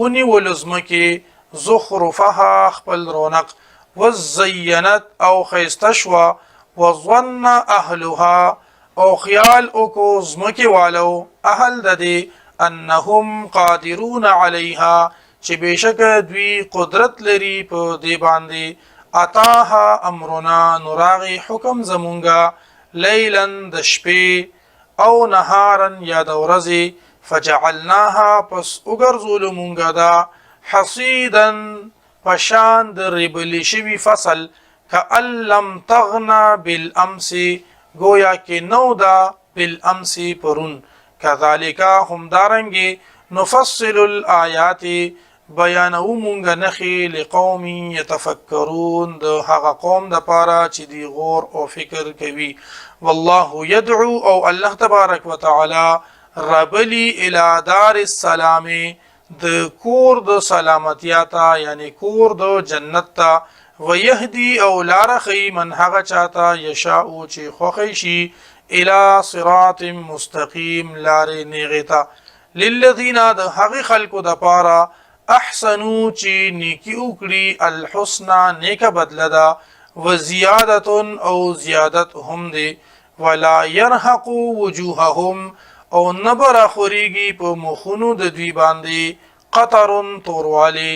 اونی ولزمکه زخرفها خپل رونق وزینت او خیستشوا وظن اهلها او خیال او کو زمکه والو اهل د انهم قادرون علیها چې بشک دوی قدرت لري په دې باندې اتاها امرنا نراغي حکم زمونگا لیلا د شپې او نهارا یا د ورځې فجعلناها پس وګرځول مونږه دا حصیدا پشان د ریبلی شوی فصل کأن لم تغنا بالامس گویا کې نو دا بالامس پرون کذالک هم دارنګي نفصل الآیات بیانو مونږ نخي لقوم يتفکرون د هغه قوم د پاره چې دی غور او فکر کوي والله يدعو او الله تبارک وتعالى ربلی الى دار السلام د کور د سلامتیا ته یعنی کور د جنت ته ويهدي او لارخي من هغه چاته یشاء چې خوخی شي الى صراط مستقیم لار نیغتا للذین د هغه خلقو د پاره احسنو چې نیکی وکړي الحسنا نیک بدله ده وزیادت او زیادت هم دی ولا يرهق وجوههم او نبر خوريږي په مخونو د دوی باندې قطر توروالی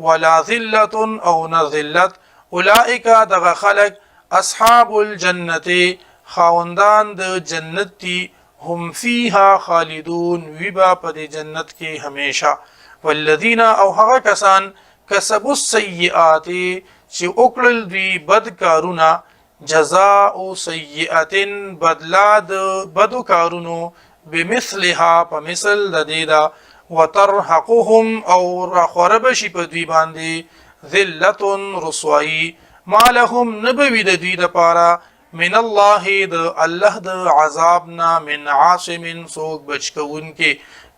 ولا ذلت او نذلت اولئک دغه خلق اصحاب الجنه خاوندان د جنتی هم فيها خالدون وبا په جنت کې همیشه والذین او هغه کسان کسبوا السیئات چې وکړل دوی بد کارونه جزاء سیئه بدلا د بدو کارونو بمثلها په مثل د دې دا وترحقهم او رخرب شي په دوی باندې ذلت رسوایی ما لهم نبوی د دوی د پاره من الله د الله د عذابنا من عاصم سوق بچکون کې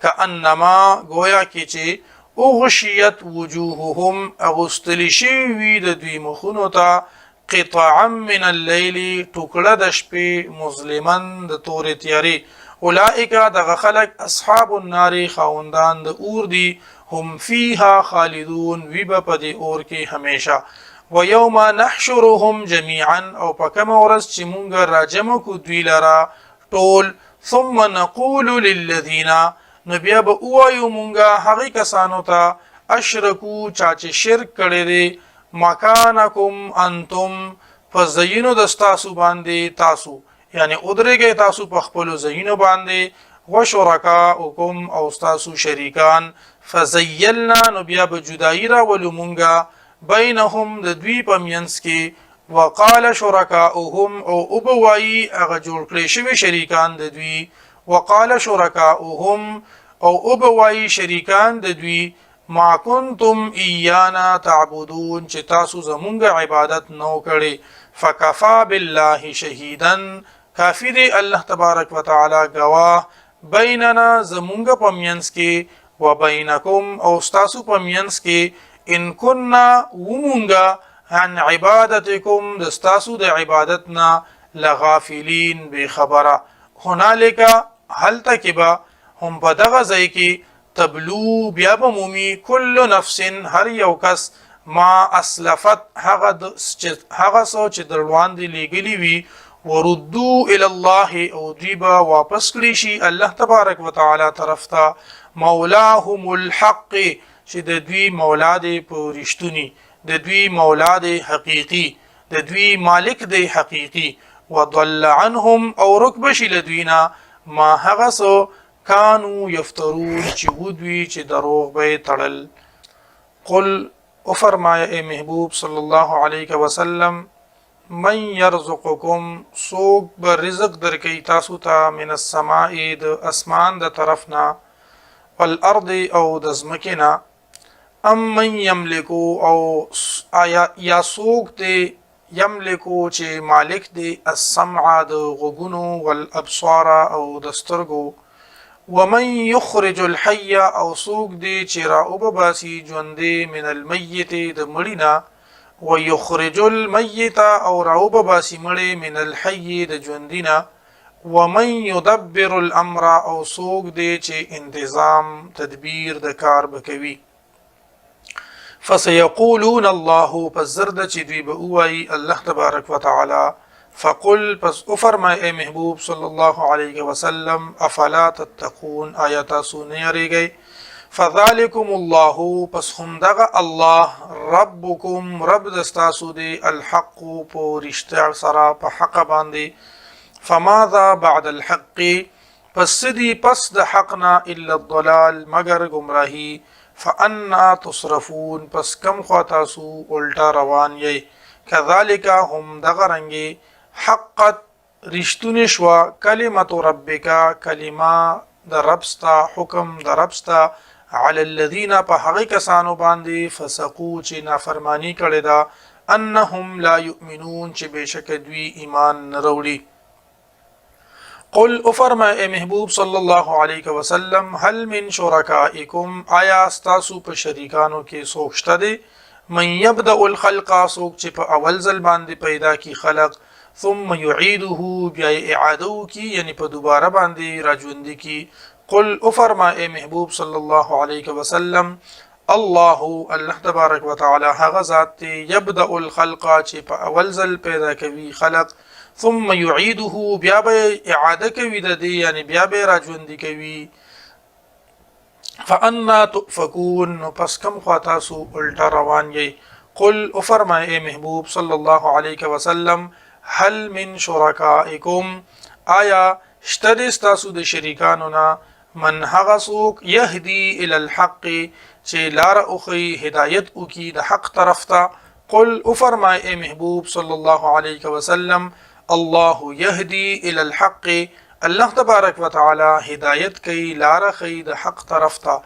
کانما گویا کې چې اغشیت وجوههم اغستلشی وی د دوی مخونو ته قطعا من الليل ټوکړه د شپې مظلمن د تورې تیاری اولئک دغه خلق اصحاب النار خوندان د اور دی هم فيها خالدون وی په دې اور کې همیشه ويوم نحشرهم جميعا او پکم ورځ چې مونږ راجمع کو دوی لرا ټول ثم نقول للذین نو بیا به وایو مونږه هغه کسانو ته اشرکو چاچ شرک کړي دي مکانکم انتم فزینو د تاسو باندې تاسو یعنی ادرېږي تاسو په خپل زینو باندې وشرکاءکم او تاسو شریکان فزیلنا نو بیا به جدای را ولو مونږه بینهم د دوی په مینس کې وقال شرکاؤهم او ابوایی هغه جوړ کړی شوی شریکان د دوی وقال شرکاؤهم او ابوایی شریکان د دوی ما کنتم ایانا تعبدون چې تاسو زمونږ عبادت نو کړي فکفا بالله شهیدا کافی دی الله تبارک وتعالى گواه بیننا زمونږ په مینس کې و بینکم او تاسو په مینس کې ان كنا ومونغا عن عبادتكم دستاسو د عبادتنا لغافلین بخبره هنالک هل تکبا هم په دغه ځای کې تبلو بیا به مومي کل نفس هر یو کس ما اسلفت هغه سوچ دروان دی لګلی وی وردو الى الله او دیبا واپس کړي شي الله تبارک وتعالى طرف ته مولاهم الحق چې د دوی مولا دی په رښتونی د دوی مولا دی حقيقي د دوی مالک دی حقيقي وضل عنهم او ركب شي لدوینا ما هغه سو كانوا يفترون چې ودوی چې دروغ به تړل قل او فرمایا اے محبوب صلی الله علیه وسلم من يرزقكم سوق برزق درکې تاسو ته من السماء د اسمان د طرفنا والارض او د زمکنا ام من يملكو او آیا یا سوق دی یملکو چې مالک دی السمع د غوګونو والابصار او د سترګو ومن يخرج الحي او سوق دی چې راوب باسي ژوندې من المیت د مړینا ويخرج الميت او راوب باسي مړی من الحي د ژوندینا ومن يدبر الامر او سوق دی چې انتظام تدبیر د کار بکوي فسيقولون الله فزرد چې دوی به وایي الله تبارک وتعالى فقل پس افرمای اے محبوب صلی الله علیه وسلم افلا تتقون آیات سنیریږي فذلكم الله پس هم دغه الله ربکم رب دستاسو دی الحق په رښتیا سره په حق باندې فماذا بعد الحق پس دی پس د حقنا الا الضلال مگر گمراهی فانا تصرفون پس کم خوا تاسو الټا روان یی کذالک هم دغرنګي حقت رشتون شوا کلمت ربک کلمه د ربستا حکم د ربستا علی الذین په هغه کسانو باندې فسقو چې نافرمانی کړي دا انهم لا یؤمنون چې بشک دوی ایمان نه وروړي قل افرما اے محبوب صلی الله علیه وسلم هل من شرکائکم آیا استاسو په شریکانو کې څوک شته دی من یبدأ الخلق څوک چې په اول ځل باندې پیدا کی خلق ثم يعيده بیا اعاده کی یعنی په دوباره باندې راجوندي کی قل افرما اے محبوب صلی الله علیه وسلم الله الله تبارک وتعالى هغه ذات یبدأ الخلق چې په اول ځل پیدا کوي خلق ثم يعيده بیا به اعاده کوي د دې یعنی بیا به راجوندي کوي فانا تؤفكون پس کم خاطاسو الټا روان یی قل افرما اے محبوب صلی الله علیه وسلم هل من شرکائکم آیا شتد استاسو د شریکانو نا من هغه څوک يهدي الى الحق چې لار اوخی هدایت او کی د حق طرف ته قل افرمای اے محبوب صلی الله علیه وسلم الله يهدي الى الحق الله تبارک وتعالى هدایت کوي لار خی د حق طرف ته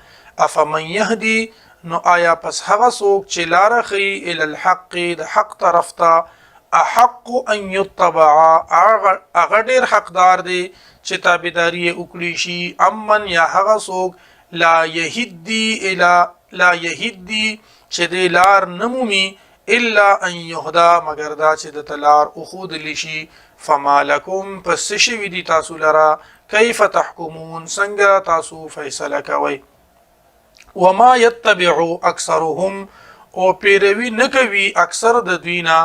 افمن يهدي نو آیا پس هغه څوک چې لار خی الى الحق د حق طرف ته احق ان يتبع اغه ډیر حقدار دی چې تابعداري وکړي شي امن یا هغه څوک لا يهدي چې د لار نمومي الا ان يهدى مگر دا چې د تلار او خود لشي فما لكم پس شوی دی تاسو لرا کیف تحکمون څنګه تاسو فیصله کوي وما يتبع اکثرهم او پیروي نکوي اکثر د دوینا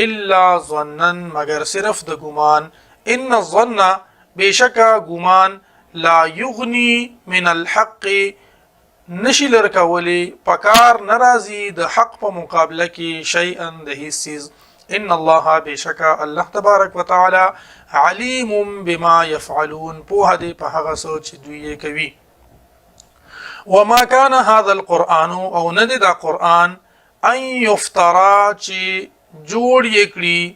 الا ظنن مگر صرف د ګمان ان الظن بشکا ګمان لا یغنی من الحق نشی لرکولی پکار ناراضی د حق په مقابله کې شیئا د هیڅ ان الله بشکا الله تبارک وتعالى علیم بما يفعلون په دې په هغه سوچ دوی کوي وما كان هذا القرآن او ند دا قرآن ان يفترى چې جوړ یکړي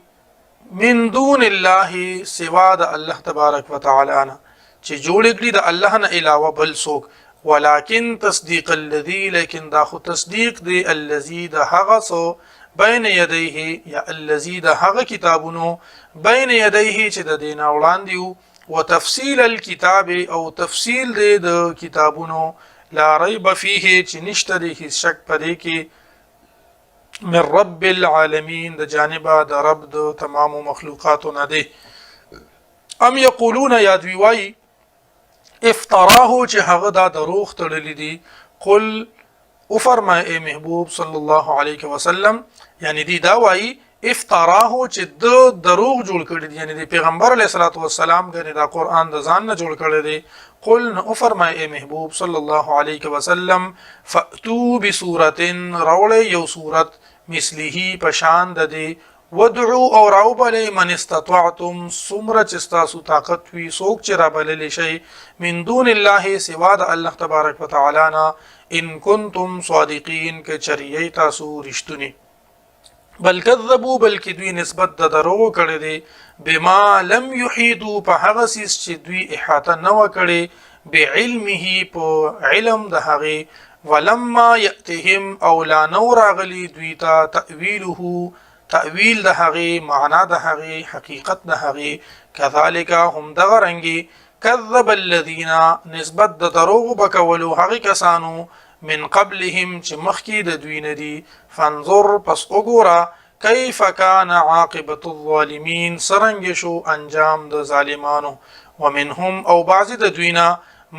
من دون الله سوا د الله تبارک وتعالى نه چې جوړ یکړي د الله نه علاوه بل څوک ولكن تصديق الذي لكن دا خو تصدیق دی الذي د هغه سو بین یدیه یا الذي د هغه کتابونو بین یدیه چې د دین وړاندې وتفصيل الكتاب او تفصیل دی د کتابونو لا ريب فيه چې نشته د هیڅ شک پدې کې من رب العالمین د جانبه د رب د تمام مخلوقاتو نه دی ام یقولون یا دوی وای افتراه چې هغه دا دروغ تړلی دي قل او فرمای اے محبوب صلی الله علیه وسلم یعنی دی دا وای افتراه چې د دروغ جوړ کړی دی، یعنی د پیغمبر علیه الصلاۃ والسلام غنی دا قران د ځان نه جوړ کړی دی. قل نو فرمای اے محبوب صلی الله علیه وسلم فاتو بسوره روړی یو سورت مثله پشان د دی ودعو او راوبلی من استطعتم سمره چې ستاسو طاقت وي څوک چې رابللی شي من دون الله سوا د الله تبارک وتعالی نه ان کنتم صادقین که چریه تاسو رښتونی. بل کذبوا بلکې دوی نسبت د دروغ کړی دی بما لم یحیطوا په هغه څیز چې دوی احاطه نه وکړي بعلمه په علم د هغې ولما یأتهم او لا نو راغلی دوی ته تأویله تأویل د هغې معنا د هغې حقیقت د هغې کذالک هم دغه رنګې کذب الذین نسبت د دروغ بکولو هغې کسانو من قبلهم چې مخکې د دوی نه دي فانظر پس وګوره کیف کان عاقبة الظالمین څرنګه شو انجام د ظالمانو. ومنهم او بعضې د دوی نه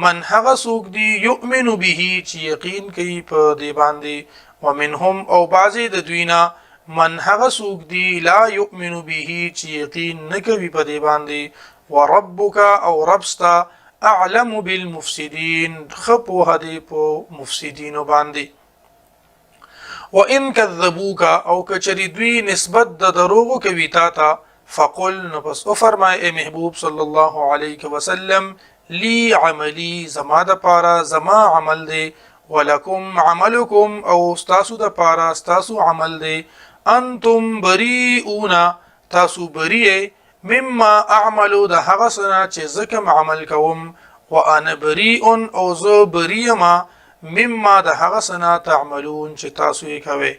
من هغه څوک دي یؤمن به چې یقین کوي په دې باندې ومنهم او بعضې د دوی نه من هغه څوک دی لا یؤمن به چې یقین نه کوي په دې باندې وربک او ربستا اعلم بالمفسدين خپو هدي په مفسدين باندې. وان كذبوك او کچری دوی نسبت د دروغ کوي تا ته فقل نو پس او فرمای اے محبوب صلی الله علیه وسلم لی عملی زما د پاره زما عمل دی ولکم عملکم او استاسو د پاره استاسو عمل دی انتم بریئون تاسو بریئ مما اعملو د هغه سنه چې زکم عمل کوم وانا بریئ او زه بریئما مما د هغه سنه تعملون چې تاسو یې کوئ.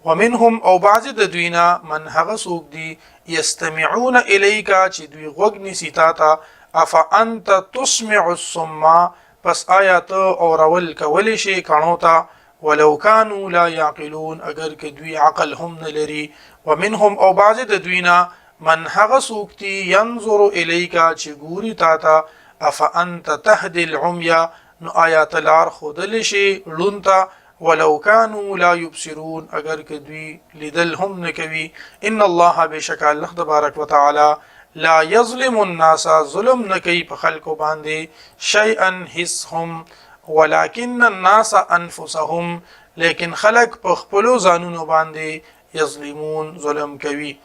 ومنهم او بعض د دوینا من هغه څوک دی یستمعون الیک چې دوی غوږ نیسي تا ته افانت تسمع الصم پس آیات او رول کولی شي کانو ته ولو كانوا لا يعقلون اگر که دوی عقل هم نه لري. ومنهم او بعض د دوینا من هغه څوک دی ينظر الیک چې ګوري تا ته افانت تهدي العمي نو آیات لار خودل شي لونتا ولو كانوا لا يبصرون اگر که دوی لیدل هم نه کوي. ان الله بشک الله تبارک وتعالى لا يظلم الناس ظلم نه کوي په خلکو باندې شيئا حسهم ولكن الناس انفسهم لیکن خلق په خپل ځانونو باندې یظلمون ظلم کوي.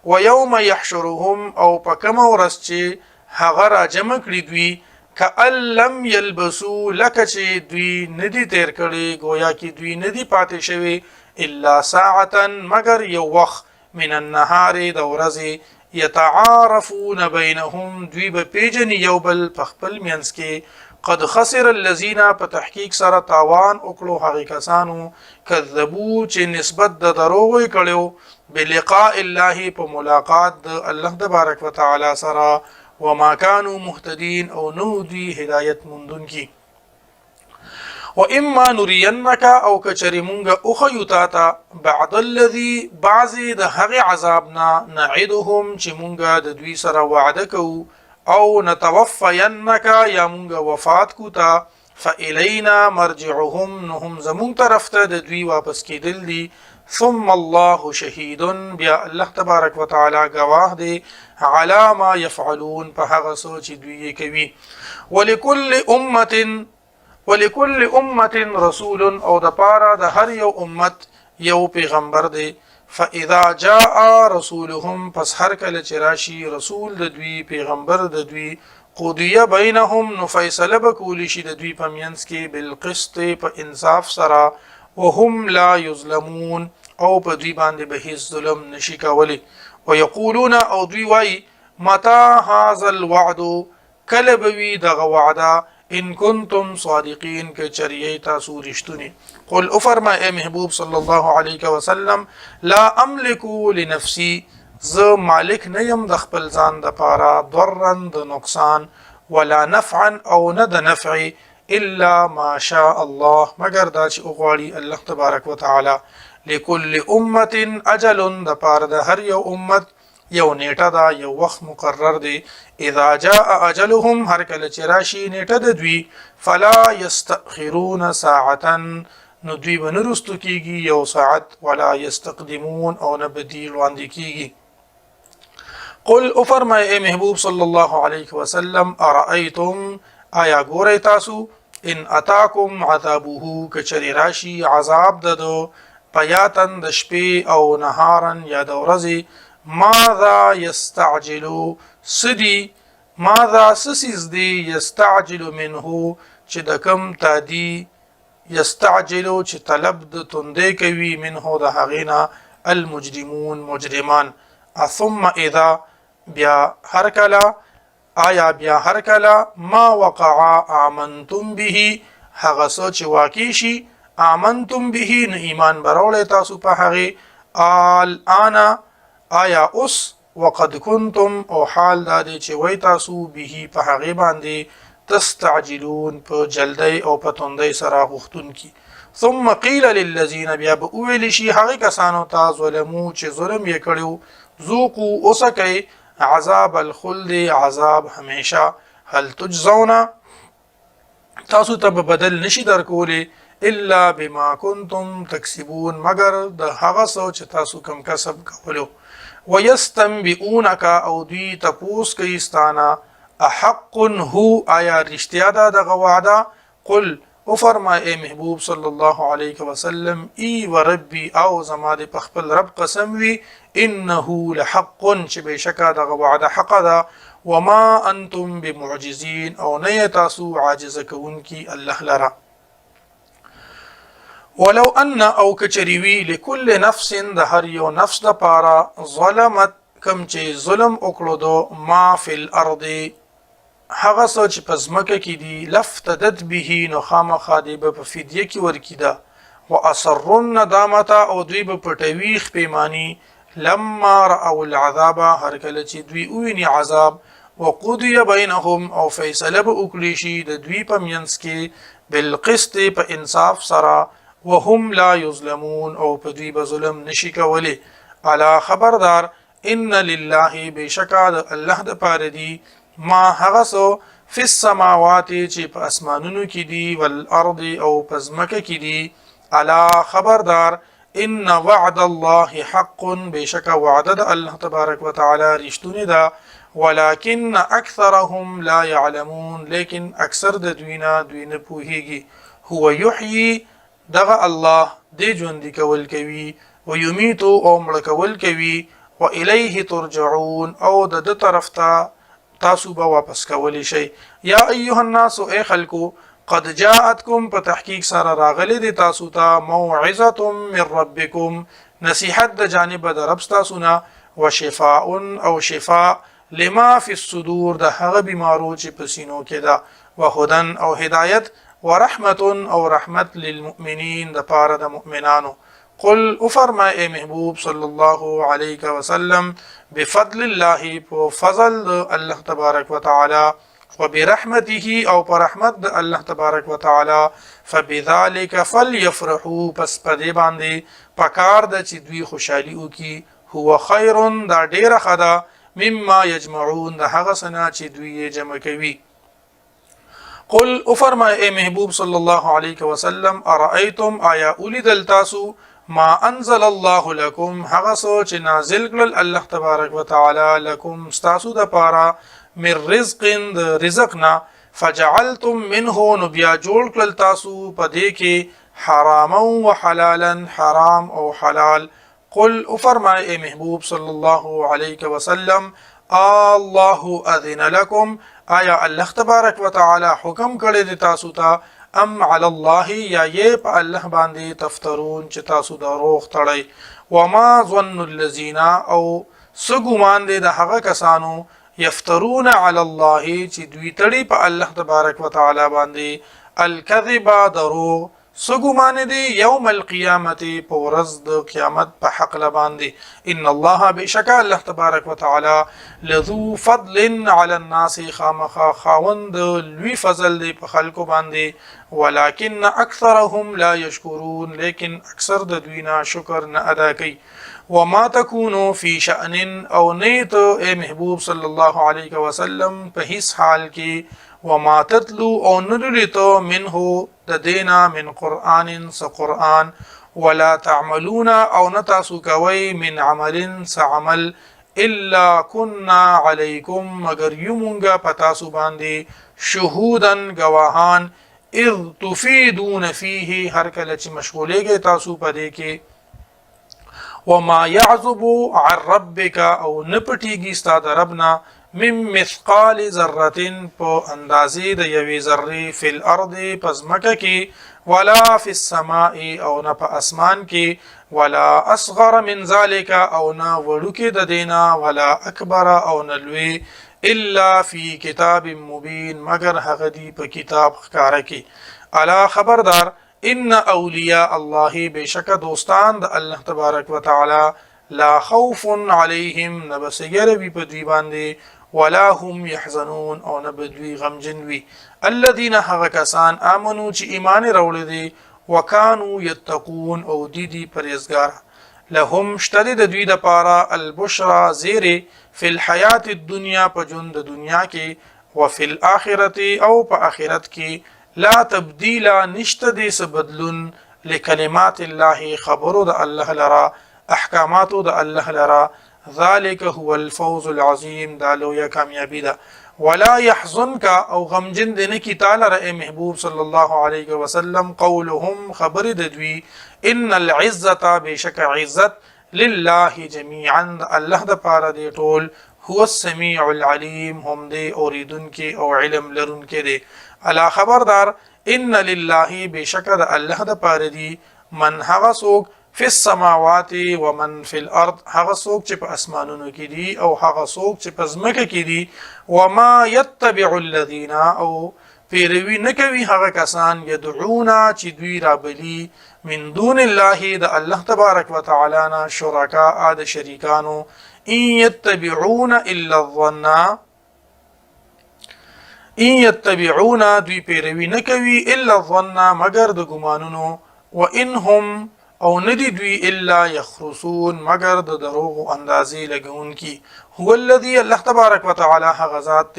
ويوم يحشرهم او په کوم ورځ چې هغه را جمع کړي دوی کأن لم يلبسوا لکه چې دوی ندي تیر کړي گویا کې دوی ندي پاتې شوي الا ساعتا مگر یو وخت من النهار د ورځې يتعارفون بينهم دوی به پیژني یو بل په خپل منځ کې قد خسر الذين په تحقیق سره تاوان وکړو هغه کسانو کذبوا چې نسبت د دروغ کړو بلقاء الله په ملاقات د الله تبارک وتعالى سره وما كانوا مهتدين او نو دی هدایت مندون کی. واما نرينك او کچری مونږه او خیوتاتا بعد الذي بعضی د هغه عذابنا نعدهم چې مونږه د دوی سره وعده کوو او نتوفینک یا مونږه وفات کو تا فإلینا مرجعهم نهم زمون طرف ته د دوی واپس کیدل دي ثم الله شهید بیا الله تبارک وتعالى گواه دی علی ما يفعلون په هغه سوچ دوی کوي. ولكل امه رسول او د پاره د هر یو امت یو پیغمبر دی فاذا جاء رسولهم پس هر کله چې راشي رسول د دوی پیغمبر د دوی قضیه بینهم نو فیصله بکول شي د دوی په منځ کې بالقسط په انصاف سره وهم لا یظلمون او په دوی باندې به هیڅ ظلم نشي کولی. ويقولون او دوی وای متى هذا الوعد کله بوي دغه وعده ان کنتم صادقین که چریه تاسو رښتونی. قل او فرما اے محبوب صلی الله علیه وسلم لا املک لنفسي ز مالک نه يم د خپل ځان د پاره ضررا د نقصان ولا نفعا او نه د نفع الا ما شاء الله مگر دا چې غواړي الله تبارک وتعالى. لكل امه اجل د پاره د هر یو امت یو نیټه دا یو وخت مقرر دی. اذا جاء اجلهم هر کله چې راشي نیټه د دوی فلا يستأخرون ساعه نو دوی به نه رستو کیږي یو ساعت ولا یستقدمون او نه بدیل وړاندې کیږي. قل او فرمای اے محبوب صلی الله علیه وسلم ارأیتم آیا ګورئ تاسو ان اتاکم عذابه کچری راشي عذاب ددو پیاتن د شپې او نهارن یا د ورځې ماذا یستعجلو سدی ماذا سسیز دی یستعجل منه چې د کم تادی یستعجلو چې طلب د تندې کوي منه د هغینا المجرمون مجرمان. ثم اذا بیا هر کلا آیا بیا هر کلا ما وقع آمنتم به هغه سوچ واقع شي آمنتم به نو ایمان برول تاسو په هغه الان آیا اوس وقد كنتم او حال دا دی چې وای تاسو به په هغه باندې تستعجلون په جلدی او په توندۍ سره غوښتون کی. ثم قيل للذين بیا به ویل شي هغه کسانو ته ظلمو چې ظلم یې کړو ذوقوا اوسکئ عذاب الخلد عذاب همیشه هل تجزون تاسو ته بدل نشي درکولې الا بما كنتم تکسبون مگر د هغه سوچ تاسو کم کسب کولو. ويستنبئونك او دوی تپوس کوي ستانا احق هو آیا رښتیا ده دغه وعده قل او فرمای اے محبوب صلی الله علیه وسلم ای و ربی او زما د خپل رب قسم وی انه لحق چې بشکا دغه وعده حق ده وما انتم بمعجزین او نه تاسو عاجز کوونکی الله لرا. ولو ان او کچریوی لكل نفس د هر یو نفس د پاره ظلمت کم چې ظلم وکړو دو ما فی الارض هغه سوچ پزمکه کې دی لفتدت به نو خامخا دی په فدیه کې ورکیدا واسرن ندامت او دوی په پټویخ پیمانی لما راوا العذاب هر کله چې دوی ویني عذاب وقضي بينهم او فیصله به وکړي شي د دوی په منځ کې بالقسط په انصاف سره وهم لا یظلمون او په دوی به ظلم نشي کولی. الا خبردار ان لله بشکا د الله د پاره دی ما هغه سو فی السماوات چې په اسمانونو کې دی والارض او پزمکه کې دی. الا خبردار ان وعد الله حق بشکا وعد د الله تبارک وتعالى رښتونی ده ولكن اکثرهم لا يعلمون لیکن اکثر د دوی نه پوهیږي. هو یحیی دغه الله دی ژوند کول کوي و یمیت او مړ کول کوي و الیه ترجعون او د طرف ته تاسو به واپس کولی شي. یا ایها الناس ای خلقو قد جاءتکم په تحقیق سره راغلی دی تاسو ته موعظه من ربکم نصیحت د جانب د رب تاسو نه و شفاء او شفاء لما فی الصدور د هغه بیمارو چې په سینو کې ده و هدن او هدایت ورحمت او رحمت للمؤمنین د پاره د مؤمنانو. قل افرما اے محبوب صلی الله علیه وسلم بفضل الله په فضل الله تبارک وتعالى وبرحمته او پر رحمت د الله تبارک وتعالى فبذلك فليفرحوا پس پدې باندې پکار د چې دوی خوشالي وکي هو خیر دا ډیره خدا مما یجمعون د هغه سنا چې دوی جمع کوي. قل افرما اے محبوب صلی الله علیه وسلم ارأیتم آیا اولیدل تاسو ما انزل الله لكم هغه سوچ نازل کړل الله تبارک وتعالى لكم استاسو د پارا من رزق رزقنا فجعلتم منه نبیا جوړ کړل تاسو پدې کې حراما وحلالا حرام او حلال. قل افرما اے محبوب صلی الله علیه وسلم الله اذن لكم آیا الله تبارک وتعالى حکم کړی دی تاسو ته ام علی الله یا یې په الله باندې تفترون چې تاسو دروغ تړئ. وما ظن الذين او سګومان دي د هغه کسانو یفترون علی الله چې دوی تړي په الله تبارک وتعالى باندې الکذب دروغ سګومان دي یوم القیامت په ورځ د قیامت په حق باندې. ان الله بشک الله تبارک وتعالى لذو فضل علی الناس خامخا خاوند لوی فضل دی په خلکو باندې ولكن اکثرهم لا یشکرون لیکن اکثر د دوی نه شکر نه ادا کوي. وما تكونوا في شأن او نیت اے محبوب صلی الله علیه وسلم په هیڅ حال کې وما تتلو او نلولتو منه د دینا من قرآن س قرآن ولا تعملون او نتاسو کوي من عمل س عمل الا كنا عليكم مگر یمونگا پتاسو باندې شهودن گواهان اذ تفیدون فيه هر کله چې مشغولېږئ تاسو پدې کې وما يعزب عن ربك او نپټیږي ستا د ربنا من مثقال ذره په اندازې د یوې ذرې فی الارض پزمکه کې ولا فی السماء او نه په اسمان کې ولا اصغر من ذلك او نه وړوکې د دینا ولا اکبر او نه لوی الا فی کتاب مبین مگر هغه دی په کتاب ښکاره کې الا خبردار ان اولیاء الله بشک دوستان د الله تبارک وتعالى لا خوف عليهم نبسير بي بدوي باندې ولا هم يحزنون او نبدوي غمجن وي الذين هغه کسان امنو چې ایمان راوړل دي وکانو يتقون او دي پرهیزګار لهم اشتري د دوی د پاره البشرا زير في الحياه الدنيا په ژوند د دنیا کې وفي الاخره او په اخرت کې لا تبديل نشت دي سبدلن لكلمات الله خبرو د الله لرا احکاماتو د الله لرا ذلك هو الفوز العظيم دا لویا کامیابی ده ولا يحزنك او غمجن دنه کی تعالی ر محبوب صلی الله علیه وسلم قولهم خبر ددوی ان العزه بشک عزت لله جميعا الله د پاره دی ټول هو السميع العليم هم دی اوریدن کی او علم لرون کی دی الا خبردار ان لله بشکد الله د پاره دی من هغه سوق فی السماوات ومن فی الارض هغه سوق چې په اسمانونو کې دي او هغه سوق چې په ځمکه کې دي وما يتبع الذين او پیروي نکوي هغه کسان يدعونا چې دوی را بلی من دون الله د الله تبارک وتعالى نه شرکا د شریکانو ان يتبعون الا الظن ان يتبعون دوی پیروي نکوي الا الظن مگر د ګمانونو وانهم او ندی دوی الا يخرسون مگر د دروغ اندازې لګون کی هو الذي الله تبارک وتعالى غزات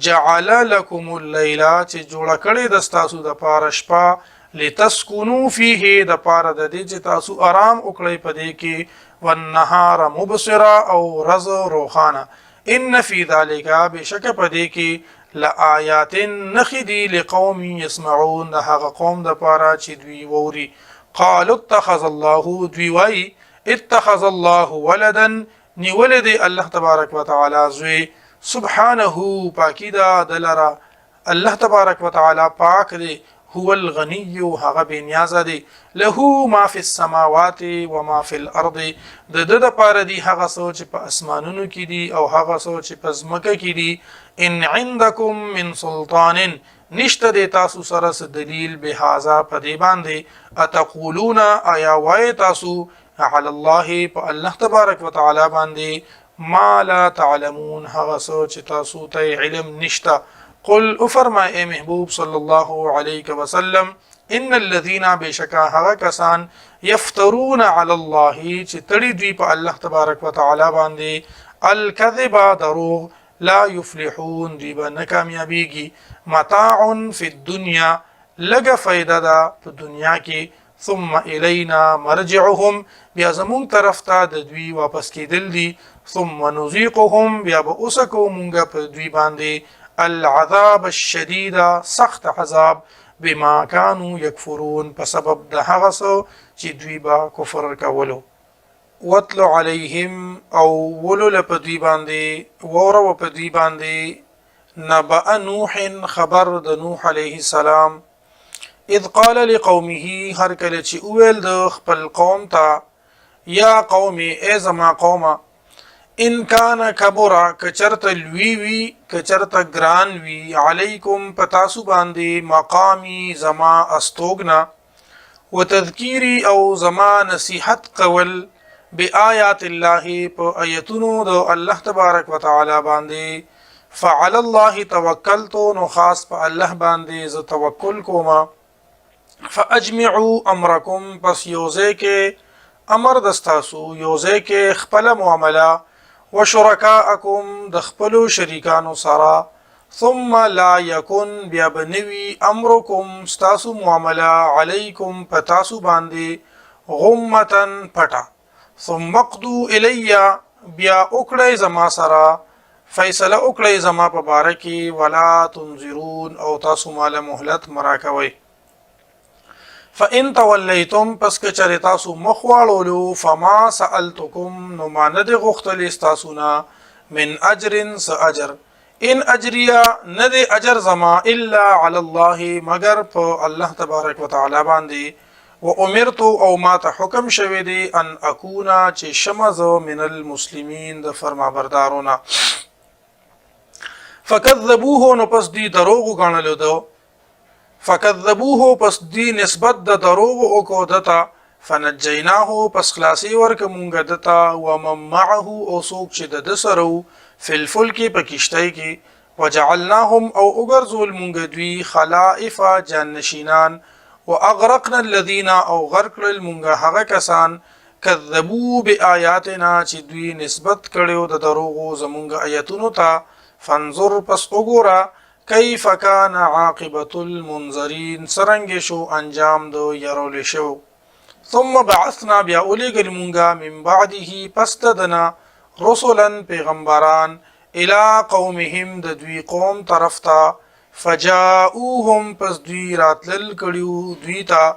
جعل لكم الليل چې جوړ کړي د تاسو د پاره شپه لتسكنوا فيه د پاره د دې چې تاسو آرام وکړئ پدې کې والنهار مبصرا او رز روخانه ان في ذلك بشک پدې کې لآيات نخدي لقوم يسمعون هغه قوم د پاره چې دوی ووري قالوا اتخذ الله دوی وای اتخذ الله ولدا نیولد الله تبارک وتعالى زوی سبحانه پاکیدا دلرا الله تبارک وتعالى پاک دی هو الغني هغه بنیاز دی له ما فی السماوات وما فی الارض د پاره دی هغه سوچ په اسمانونو کې دی او هغه سوچ په زمکه کې دی ان عندكم من سلطان نشته د تاسو سره دلیل به هاذا په دی باندې اتقولون ایا وای تاسو علی الله په الله تبارک وتعالى باندې ما لا تعلمون هغه سوچ تاسو ته علم نشته قل افرما اے محبوب صلی الله علیه وسلم ان الذين بشکا هغه کسان یفترون علی الله چې تړي دوی په الله تبارک وتعالى باندې الكذب دروغ لا يفلحون دی به ناکامیابیږي متاع فی الدنيا لګه فائدہ ده په دنیا کې ثم الینا مرجعهم بیا زمون طرف ته د دوی واپس کېدل دي ثم نذيقهم بیا به اوسکو مونږه په دوی باندې العذاب الشديد سخت عذاب بما كانوا يكفرون په سبب د هغه څه چې دوی با کفر کولو وَاتْلُ عَلَيْهِمْ او ولل په دوی باندې وره په دوی باندې نبأ نوح خبر د نوح عليه السلام اذ قال لقومه هر کله چې اویل د خپل قوم ته یا قوم ای زما قوم ان کان کبر کچرت لوی وی کچرت گران وی علیکم پتاسو باندې مقامی زما استوګنا وتذکیری او زما نصیحت قول بآیات الله په آیتونو د الله تبارک وتعالى باندې فعلى الله توکلت نو خاص په الله باندې ز توکل کوما فاجمعوا امرکم پس یوزه کې امر دستاسو یوزه کې خپل معامله وشرکاءکم د خپل شریکانو سره ثم لا یکن بیا بنوی امرکم ستاسو معامله علیکم پتاسو باندې غمتن پټا ثم اقضوا الی بیا وکړی زما سره فیصله وکړی زما په باره کې ولا تنظرون او تاسو مال مهلت مراکوي فان تولیتم پس که چرې تاسو مخ واړولو فما سألتکم نو ما نه د غوښتلې ستاسو نه من اجر س اجر ان اجریا نه د اجر زما الا علی الله مگر په الله تبارک وتعالى باندې و امرت او ما ته حکم شوی دی ان اكونا چې شمز من المسلمین د فرمانبردارونه فكذبوه نو پس دی دروغ غنلو دو فكذبوه پس دی نسبت د دروغ او کو دتا فنجیناه پس خلاصي ورک مونږ دتا و من معه او سوق چې د سرو فی الفلک په کشتۍ کې وجعلناهم او اغرزول مونږ دوی خلائف جانشینان واغرقنا الذين او غرق المونږ هغه کسان کذبوا بآیاتنا چې دوی نسبت کړو د دروغو زمونږ آیاتونو ته فانظر پس وګوره کیف کان عاقبة المنذرین سرنګ شو انجام دو يرول شو ثم بعثنا بیا اولیګل مونږه من بعده پس دنا رسلا پیغمبران الى قومهم د دوی قوم طرف ته فجاؤوهم پس دوی راتلل کړیو دوی ته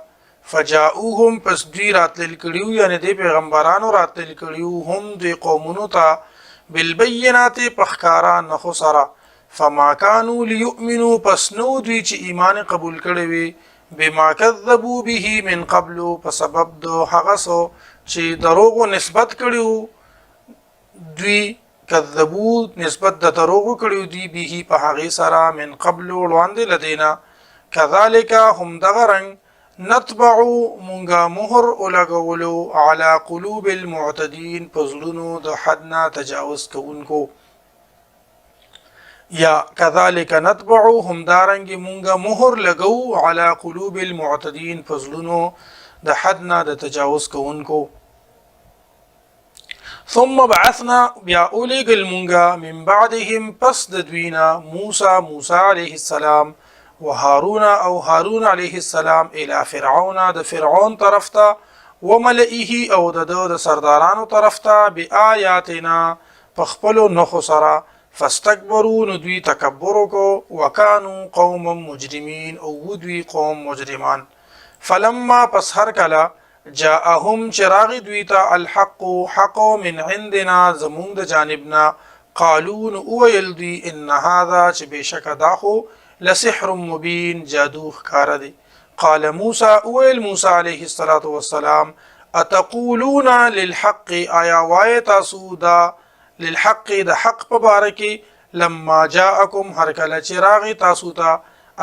فجاؤوهم پس دوی راتلل کړیو یعنی د پیغمبرانو راتلل کړیو هم د قومونو ته بالبينات پخکارا نخو سره فما كانوا ليؤمنوا پس نو دوی چې ایمان قبول کړي وي بما كذبوا به من قبل په سبب د هغه سو چې دروغ نسبت کړیو دوی کذبو نسبت د دروغ کړیو دی به په هغه سره من قبل وړاندې لدینا کذالک هم دغرنګ نطبع مونږه مهر ولګولو على قلوب المعتدين پزړونو د حدنا تجاوز کوونکو یا کذالک نطبع هم دارنګ مونږه مهر لګو على قلوب المعتدين پزړونو د حدنا د تجاوز کوونکو ثم بعثنا بیا اولیګل مونږه من بعدهم پس د دوینا موسی علیه السلام وهارون او هارون علیه السلام الى فرعون د فرعون طرف ته وملئه او د سردارانو طرف ته بیااتنا پخپلو نخو سره فاستكبروا دوی تکبر کو وکانو قوم مجرمین او دوی قوم مجرمان فلما پس هر کلا جاءهم چراغ دویتا الحق حق من عندنا زمون د جانبنا قالون اویل دوی ان هذا چې بشک داخو لسحر مبین جادو ښکار دی قال موسی اویل موسی علیه الصلاة والسلام اتقولون للحق آیا وای تاسو دا للحق د حق په باره کې لما جاءکم هر کله چراغ تاسو ته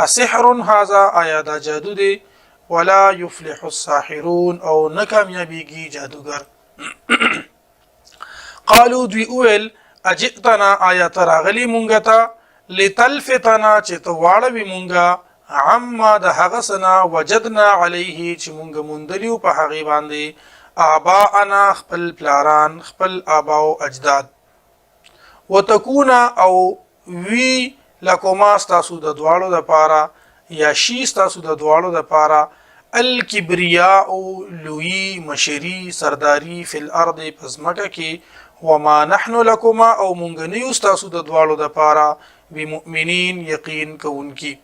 اسحر هذا آیا دا جادو دی ولا يفلح الساحرون او نکامیابیږي جادوگر قالوا دوی اول اجئتنا آیات راغلی مونږ ته لتلفتنا چې ته واړوي مونږه عما د هغه سنا وجدنا علیه چې مونږ مندلیو په هغه باندې آباءنا خپل پلاران خپل آبا او اجداد وتكونا او وی لکما ستاسو د دواړو د پاره یا شی ستاسو د دواړو د پاره الکبریا او لوی مشری سرداری فی الارض پزمکه کې وما نحن لكما او مونږ نه یو ستاسو د دواړو د پاره بمؤمنین یقین کوونکی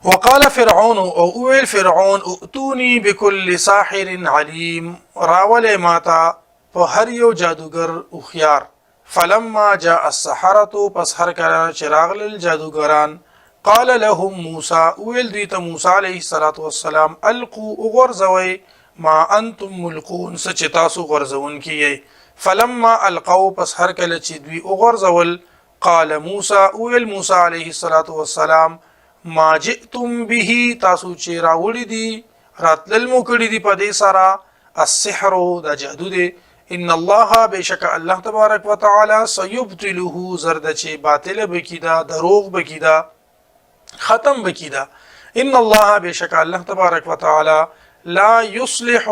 وقال فرعون او اویل فرعون ائتوني بكل ساحر علیم راول ماتا په هر یو جادوگر او خيار فلما جاء السحرة پس هر کله چراغ للجادوگران قال لهم موسى ويل ديت موسى عليه الصلاة والسلام القوا غرزوي ما انتم ملقون سچ تاسو غرزون کیه فلما القوا پس هر کله چې دوی غرزول قال موسى ويل موسى عليه الصلاة والسلام ما جئتم به تاسو چې راوړي دي راتلل مو کړي دي په دې سره السحر د جادو دی ان الله بشک الله تبارک وتعالى سيبطله زرد چې باطل بکیدا دروغ بکیدا ختم بکیدا ان الله بشک الله تبارک وتعالى لا يصلح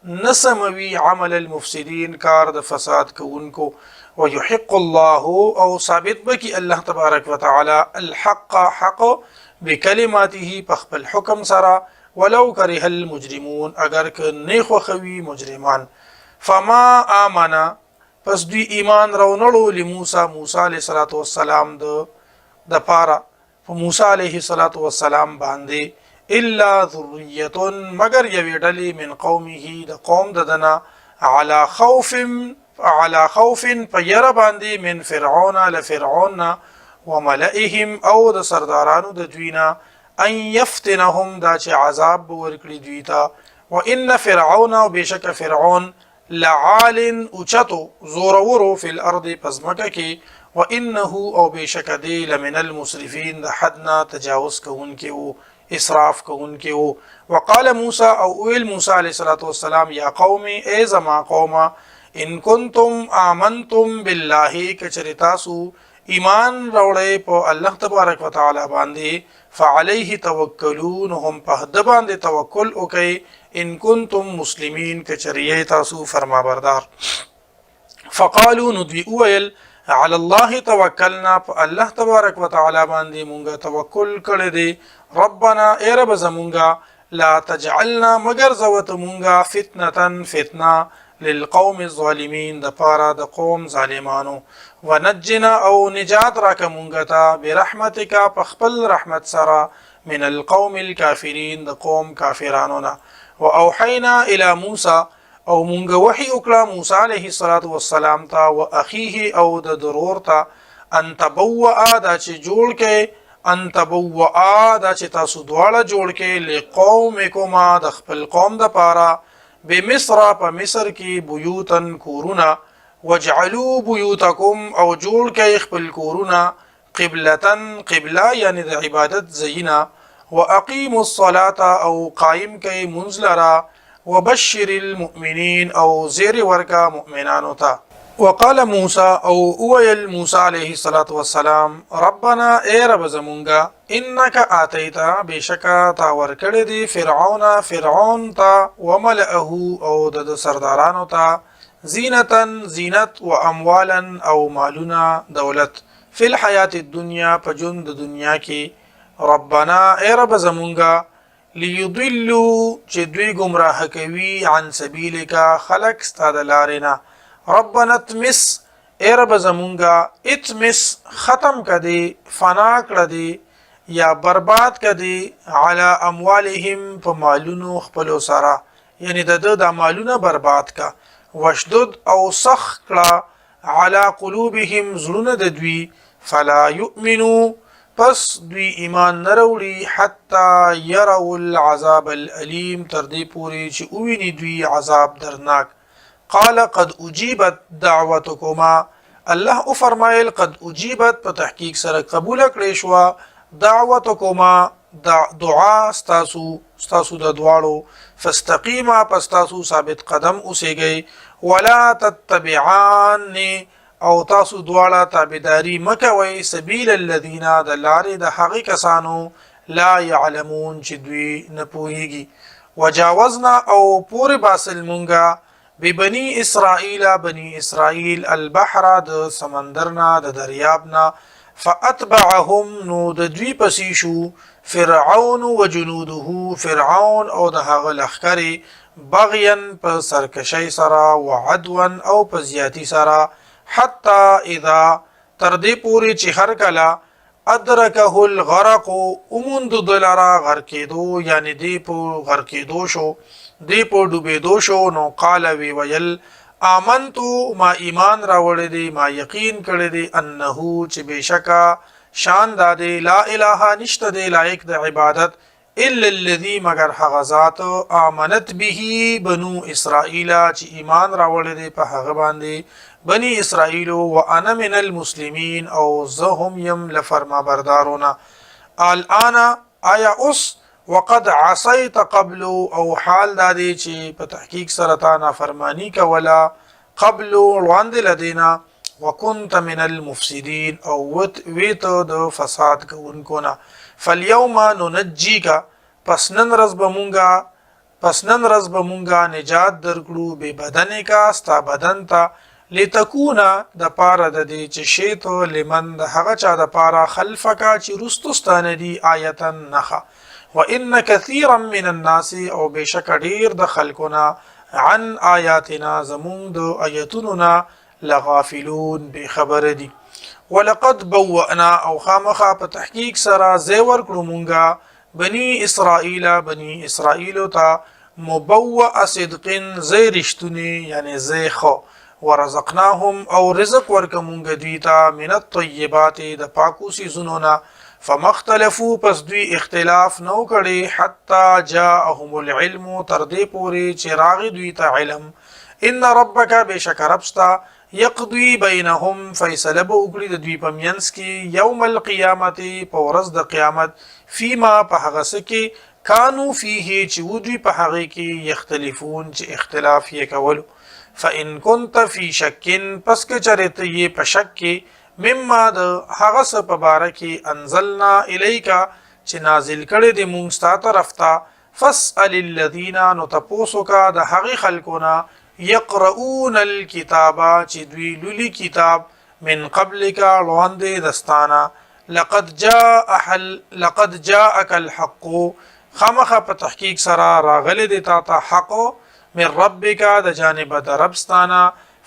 نسموي عمل المفسدين کار د فساد کوونکو ويحق الله او ثابت بکی الله تبارک وتعالى الحق حق بکلماته پخپل حکم سرا ولو كره المجرمون اگر که نیخو خوی مجرمان فما آمنا پس دوی ایمان راونړو لموسی موسی علیه السلام د پارا موسی علیه السلام باندې الا ذریه مگر یوی ډلې من قومه د قوم ددنا على خوف پیر باندې من فرعون لفرعون وملئهم او د سردارانو د دوینا ان يفتنهم دا چې عذاب ورکړي دوی ته وان فرعون وبشک فرعون لعال اوچتو زورورو فی الارض پزمکه کې وانه او بشک دی لمن المسرفین د حدنا تجاوز کوونکې او اسراف کوونکې او وقال موسی او ویل موسی علیه السلام یا قوم ای زما قوم ان کنتم آمنتم بالله کچریتاسو ایمان راوړی په الله تبارک وتعالى باندې فعليه توکلون هم په د باندې توکل وکي ان کنتم مسلمین کچریه تاسو فرمانبردار فقالوا ندوی اویل على الله توکلنا په الله تبارک وتعالى باندې مونږه توکل کړی دی ربنا ای رب زمونږه لا تجعلنا مگر زوت مونږه فتنه للقوم الظالمين د پاره د قوم ظالمانو ونجنا او نجات راک مونږه ته برحمتک پخپل رحمت سره من القوم الكافرين د قوم کافرانو نه واوحینا الى موسی او مونږه وحی وکړه موسی علیه السلام ته او اخیه او د ضرور ته ان تبوء دا چې جوړ کې ان تبوء دا چې تاسو دواړه جوړ کې لقومکما د خپل قوم د پاره بمصر په مصر کې بیوتن کورونا وجعلوا بيوتكم او جوړ کې خپل کورونا قبله یعنی د عبادت زینا واقیموا الصلاه او قائم کې منزلرا وبشر المؤمنين او زیر ورکا مؤمنانو ته وقال موسى او اویل موسی علیه السلام ربنا ای رب زمونږه انك اتیتا بشکا تا ورکړی دی فرعون ته وملئه او د سردارانو ته زینت و اموالا او مالنا دولت فی الحیات الدنیا په ژوند د دنیا کې ربنا ای رب زمونږه ليضلوا چې دوی گمراه کوي عن سبیلک خلق ستاد لارینا ربنا اتمس ای رب زمونږه اتمس ختم کدی فنا کړی یا برباد کدی علی اموالهم په مالونو خپل سره یعنی د مالونه برباد کا وشدد او سخ کړه علی قلوبهم زړونه د دوی فلا یؤمنو پس دوی ایمان نروړي حتا يروا العذاب الالم تر دې پوری چې اوویني دوی عذاب درناک قال قد اجيبت دعوتكما الله او فرمایل قد اجيبت په تحقیق سره قبول کړې شو دعوتكما دعا استاسو د دواړو فاستقیما پس تاسو ثابت قدم اوسېږئ ولا تتبعان او تاسو دواړه تابعداري مکوئ سبیل الذين د لارې د هغې کسانو لا يعلمون چې دوی نه پوهیږي وجاوزنا او پورې باسل مونږه ببني اسرائیل البحر د سمندرنا د دریابنا فاتبعهم نو د دوی پسې شو فرعون وجنوده فرعون او د هغه لښکرې بغیا په سرکشۍ سره وعدوا او په زیاتی سره حتی اذا تر دې پورې چې هر کله ادرکه الغرق اوموند دلرا غرقېدو یعنی دی په غرقېدو شو دی په ډوبېدو شو نو قال وی ویل آمنتو ما ایمان راوړی دی ما یقین کړی دی انه چې بشکا شان دادی لا اله نشته دی لایق د عبادت الا الذي مگر هغه ذات امنت به بنو اسرائیل چې ایمان راوړی دی په هغه باندې بني اسرائیل وانا من المسلمین او زهم یم لفرما بردارونه الان آیا اوس وقد عصيت قبل او حال دادی چې په تحقیق سره تا نافرمانی کولا قبل وړاندې لدینا وكنت من المفسدين او ویت د فساد کوونکو نه فاليوم ننجيك پس نن ورځ به مونږه پس نن رز به مونږه نجات درکړو به بدن کا ستا بدن ته لتكونا د پاره د دې چې شی ته لمن د هغه چا د پاره خلفکا چې رستستانه دی آیتن نخه وان كثيرا من الناس او بشک ډیر د خلقنا عن آیاتنا زمون د آیتوننا لغافلون بخبر دي ولقد بوأنا او خامخا په تحقیق سره زیور کړو مونږه بني اسرائیل ته مبوأ صدق زی رشتونی یعنی زی خو ورزقناهم او رزق ورکمونږ دوی ته من الطیبات د پاکو سيزونو نه فمختلفو پس دوی اختلاف نو کړي حتی جاءهم العلم تر دې پوري چې راغی دوی ته علم ان ربک بشک ربستا یقضي بینهم فیصله به وکړي د دوی په منځ کې یوم القیامت په ورځ د قیامت فيما په هغه څه کې کانو فيه چې ودوی په هغه کې یختلفون چې اختلاف یې کولو فإن كنت في شك پس که چرته یې په شک کې مما د هغه څه په باره کې انزلنا الیک چې نازل کړي د مونږ ستاسو طرف ته فاسأل الذين نو تاسو کا د هغه خلقونه يقرؤون الكتاب چې دوی لولي کتاب من قبلک وړاندې دستانه لقد جاءك الحق خامخ په تحقیق سره راغله د تا حق من ربک د جانب د ربستانه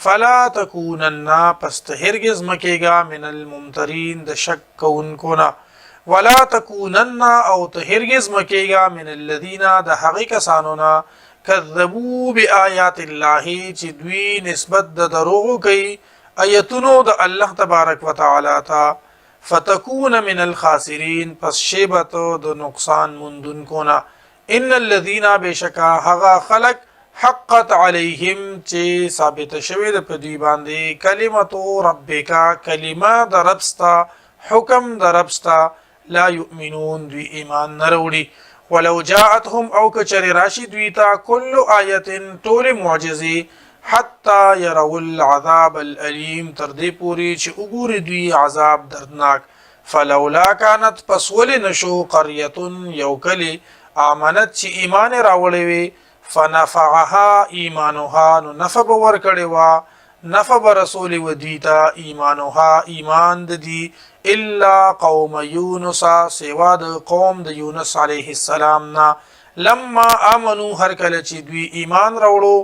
فلا تكونن پس هرگز مکیگا من الممترین د شک کوونکو نه ولا تكونن او هرگز مکیگا من الذين د هغه کسانو نه کذبوا بآیات الله چې دوی نسبت د دروغ کوي آیتونو د الله تبارک وتعالى ته فتكون من الخاسرین پس شیبت د نقصان مندونکو نه ان الذين بشکا هغه خلق حقت علیهم چې ثابت شوی د پدی باندې کلمت ربک کلمه د ربستا حکم د ربستا لا یؤمنون دوی ایمان نروړي ولو جاءتهم او کچری راشد دوی تا کل آیه طول معجزه حتى يروا العذاب الالم تر دې پوری چې وګوري دوی عذاب دردناک فلولا كانت پسول نشو قريه یوکلی امنت چې ایمان راوړې وي فنفعها ایمانها نو نفع ور کړي وا نفع رسول ودیتا ایمانها ایمان د دی الا قوم یونس سوا د قوم د یونس علیه السلام نا لما امنو هر کله چې دوی ایمان راوړو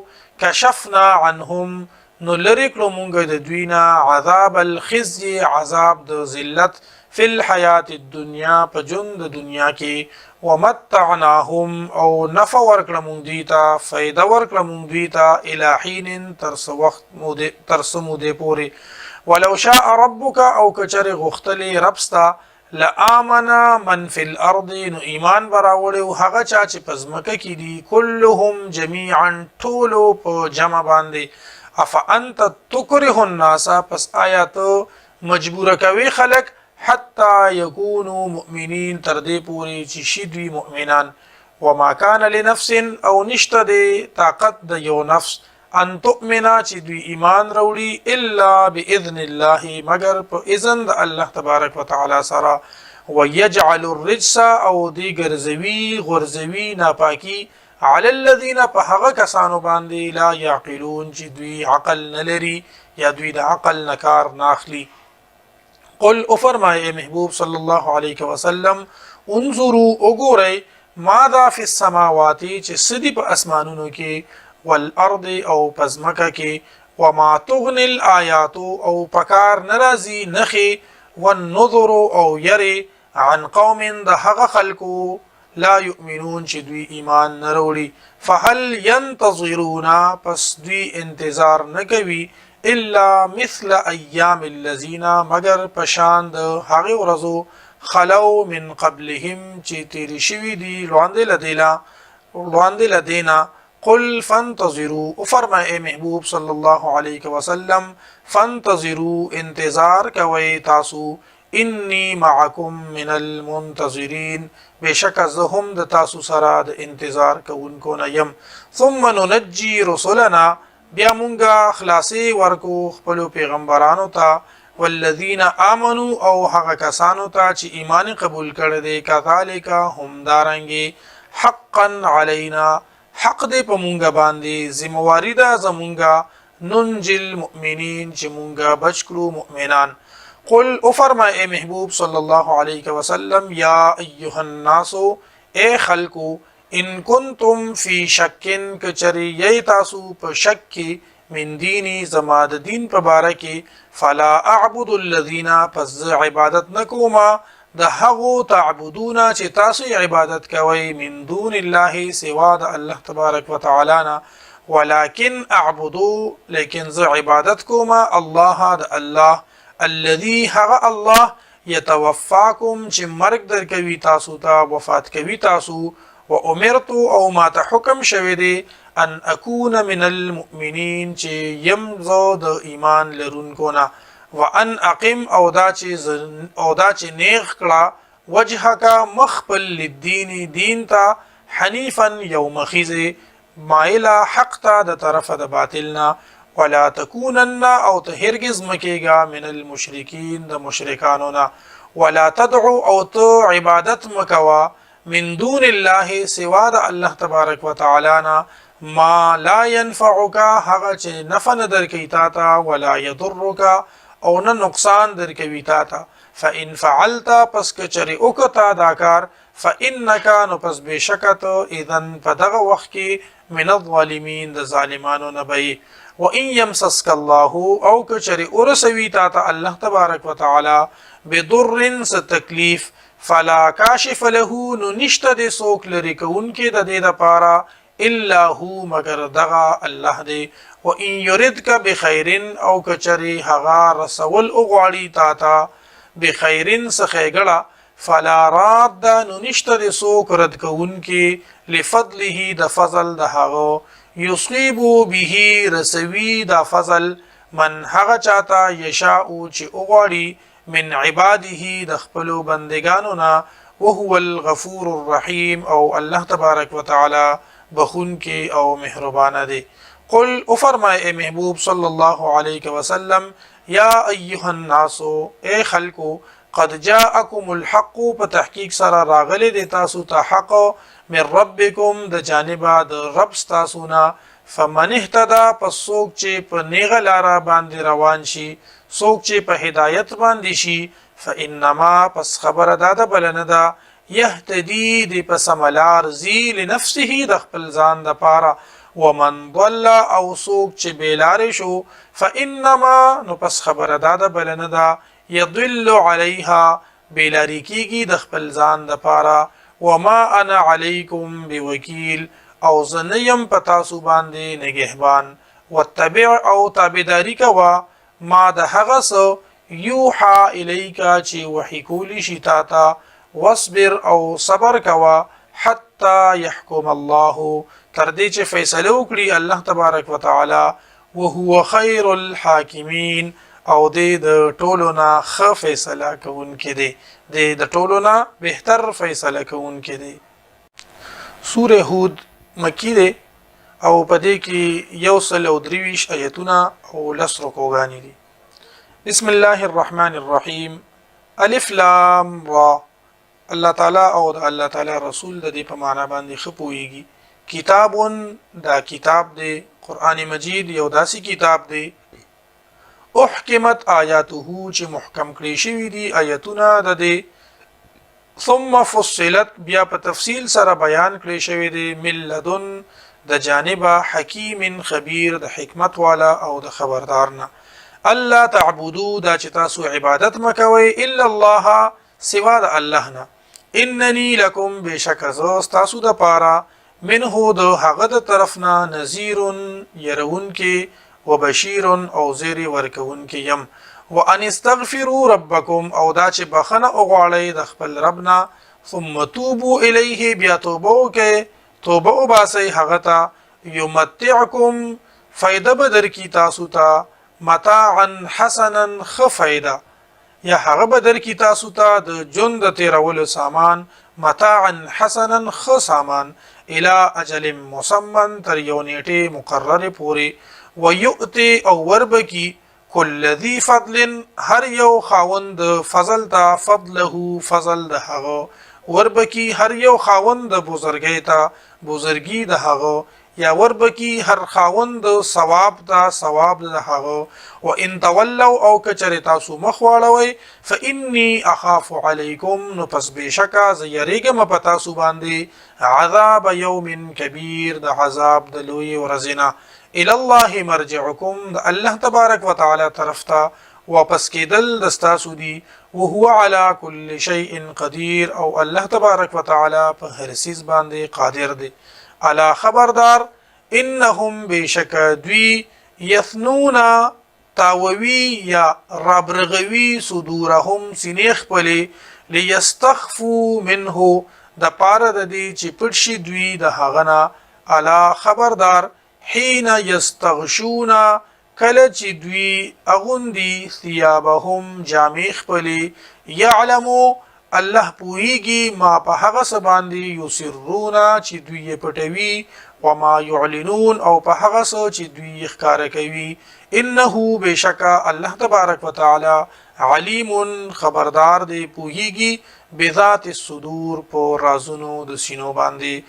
کشفنا عنهم نو لریکلو مونږ د دوینا عذاب الخزي عذاب د ذلت فی الحیات الدنیا په ژوند د دنیا کې ومتعناهم او نفع ورکړه مونږ دیتا فائدہ ورکړه مونږ دیتا الہین ترس وخت ترسمو دی پوری ولو شاء ربک او کچر غختلی ربستا لآمنا من فی الارض نو ایمان براوړو هغه چا چې پزمکه کې دي كلهم جميعا ټولو په جمع باندې افانت تکره الناس پس آیات مجبور کوي خلق حتى يكونوا مؤمنين تر دې پوری چې شي مؤمنان وما كان لنفس او نشته د طاقت د یو نفس ان تؤمن چې دوی ایمان وروړي الا باذن الله مگر په اذن د الله تبارک وتعالى سره ويجعل الرجس او دی غرزوي ناپاکي على الذين فهغه کسانو باندې لا يعقلون چې دوی عقل نلري یا دوی د عقل نکار ناخلي قل افرمای محبوب صلی الله علیه وسلم انظروا وګورئ ماذا فی السماوات چې سدی په اسمانونو کې والارض او پزمکه کې وما تغني الآیات او پکار ناراضی نخي والنذر او يري عن قوم د هغه خلقو لا يؤمنون چې دوی ایمان نروړي فهل ينتظرون پس دوی انتظار نکوي الا مثل ایام الذين مگر پشان د هغه ورځو خلو من قبلهم چې تیر شوی دي لوندې لدینا قل فانتظروا فرمای محبوب صلی الله علیه وسلم فانتظروا انتظار کوي تاسو انی معکم من المنتظرین بشک زهم د تاسو سره د انتظار کوونکو نه يم ثم ننجي رسلنا بیا مونږه خلاصي ورکو خپل پیغمبرانو ته والذین آمنوا او هغه کسانو ته چې ایمان قبول کړي دي کذالک هم دارنګي حقا علینا حق دې په مونږه باندې ذمہواری ده زمونږه ننجل المؤمنین چې مونږه بچ کړو مؤمنان. قل او فرمای اے محبوب صلی الله علیه وسلم یا ایها الناس اے خلقو ان کنتم فی شکن کچری یی تاسو په شک کې من دینی زما د دین په باره کې فلا اعبد الذین پس عبادت نکوما د هغو تعبدون چې تاسو عبادت کوي من دون الله سوا د الله تبارک وتعالى نه ولكن اعبدو لیکن ز عبادت کوما الله د الله الذي هغه الله يتوفاكم چې مرګ درکوي تاسو ته وفات کوي تاسو و امرت او ما ته حکم شوی دی ان اكون من المؤمنین چې يمزو د ایمان لرونکو نه وان اقم او دا چې نیغ کړه وجهک مخبل للدین دین ته حنیفا یوم خزه مایلا حق ته د طرف د باطلنا ولا تكونن او تهرگز مکیگا من المشرکین د مشرکانونا ولا تدعو او تو عبادت مکوا من دون الله سوا د الله تبارک وتعالى نا ما لا ينفعك هغه چې نفع نه درکې تا ته ولا يضرك او نه نقصان درکوي تا ته فان فعلت پس کچری وکتا دا کار فانك نو پس بشکت اذن په دغه وخت کې من الظالمین د ظالمانو نه بي وان يمسسك الله او کچری ورسوي تا ته الله تبارک وتعالى بضر ستکلیف فلا کاشف له نو نشته د سوک لري کونکي د دې لپاره الا هو مگر دغه الله دی وان يردك بخير او کچری هغه رسول اوغړی تا ته بخير سخېګړه فلا راد نو نشته د سوک رد کونکي لفضله د فضل د هغه یصيب به رسوي د فضل من هغه چاته یشاء چې اوغړی من عباده د خپل بندگانو نه وهو الغفور الرحیم او الله تبارک وتعالى بخون کې او مهربان دی. قل او فرمای اے محبوب صلی الله علیه وسلم یا ایها الناس اے خلقو قد جاءکم الحق په تحقیق سره راغلی دی تاسو ته حق من ربکم د جانبه د رب تاسو نه فمن اهتدى پسوک چې په نیغه لاره باندې روان شي سوک چې په هدایت باندې شي فانما پس خبره داده بلنه ده يهتدي د پسملار زی لنفسه د خپل ځان د پاره ومن ضل او سوک چې بیلار شو فانما نو پس خبره داده بلنه ده يضل عليها بیلاری کیږي د خپل ځان د پاره وما انا علیکم بوکیل او زنیم پتا سو باندې نگهبان وتبع او تابعداری کوا ما د هغه سو یوحا الیکا چې وحی کولی شي تا ته واصبر او صبر کوا حتا يحكم الله تر دې چې فیصله وکړي الله تبارک وتعالى وهو خير الحاکمین او د ټولو نه ښه فیصله کوونکی دی د ټولو نه بهتر فیصله کوونکی دی. سوره هود مکی دی او پدې کې یو سل او درویش آیتونه او لس رکوګانی دي. بسم الله الرحمن الرحیم الف لام را. الله تعالی او د الله تعالی رسول د دې په معنا باندې خپويږي. کتاب دا کتاب دی قران مجید یو داسي کتاب دی احکمت آیاته چې محکم کړی شوی دي آیتونه د دې ثم فصلت بیا په تفصیل سره بیان کړی شوی دی ملذن د جانبه حکیم خبیر د حکمت والا او د خبردار نه الله تعبدو دا چې تاسو عبادت مکوي الا الله سوا د الله نه انني لكم بشک تاسو د پاره منه د هغه د طرفنا نذیر يرون کې وبشیر او زیر ورکون کې يم وان استغفروا ربکم او دا چې بخنه اوغړی د خپل ربنا ثم توبوا الیه بیا توبه کې توبه وباسي هغه ته یمتعکم فائدہ بدر کی تاسو ته متاعا حسنا خفیدا یا هغه بدر کی تاسو ته د جون د تیرولو سامان متاعا حسنا خ سامان الى اجل مسمى تر یو نیټه مقرره پوری ويؤتي او وربکی کل ذی فضل هر یو خاوند فضل تا فضله فضل ده هغه وربکی هر یو خاوند بزرګی تا بزرګي د هغه یا وربکی هر خاوند ثواب دا ثواب د هغه و ان تولوا او کچره تاسو مخواړوي فاني اخاف عليكم نو پس بشکا زيریګم پتا سو باندې عذاب يوم كبير د عذاب د لوی ورزنا الى الله مرجعكم د الله تبارک وتعالى طرف ته واپس کېدل دستاسو دي وهو على كل شيء قدير او الله تبارک وتعالى په هر سیز باندې قادر دی الا خبردار انهم بشک دوی یثنون تاووی یا رابرغوی صدورهم سینخ پلی لیستخفوا منه د پاره د دې چې پټشي دوی د هغنا الا خبردار حين يستغشون کله چې دوی اغوندي ثيابهم جامې خپلې يعلمو الله پوهیږي ما په هغه څه باندې یسرون چې دوی پټوي وما يعلنون او په هغه څه چې دوی ښکار کوي انه بشکا الله تبارک وتعالى علیم خبردار دی پوهیږي بذات الصدور په رازونو د سینو باندې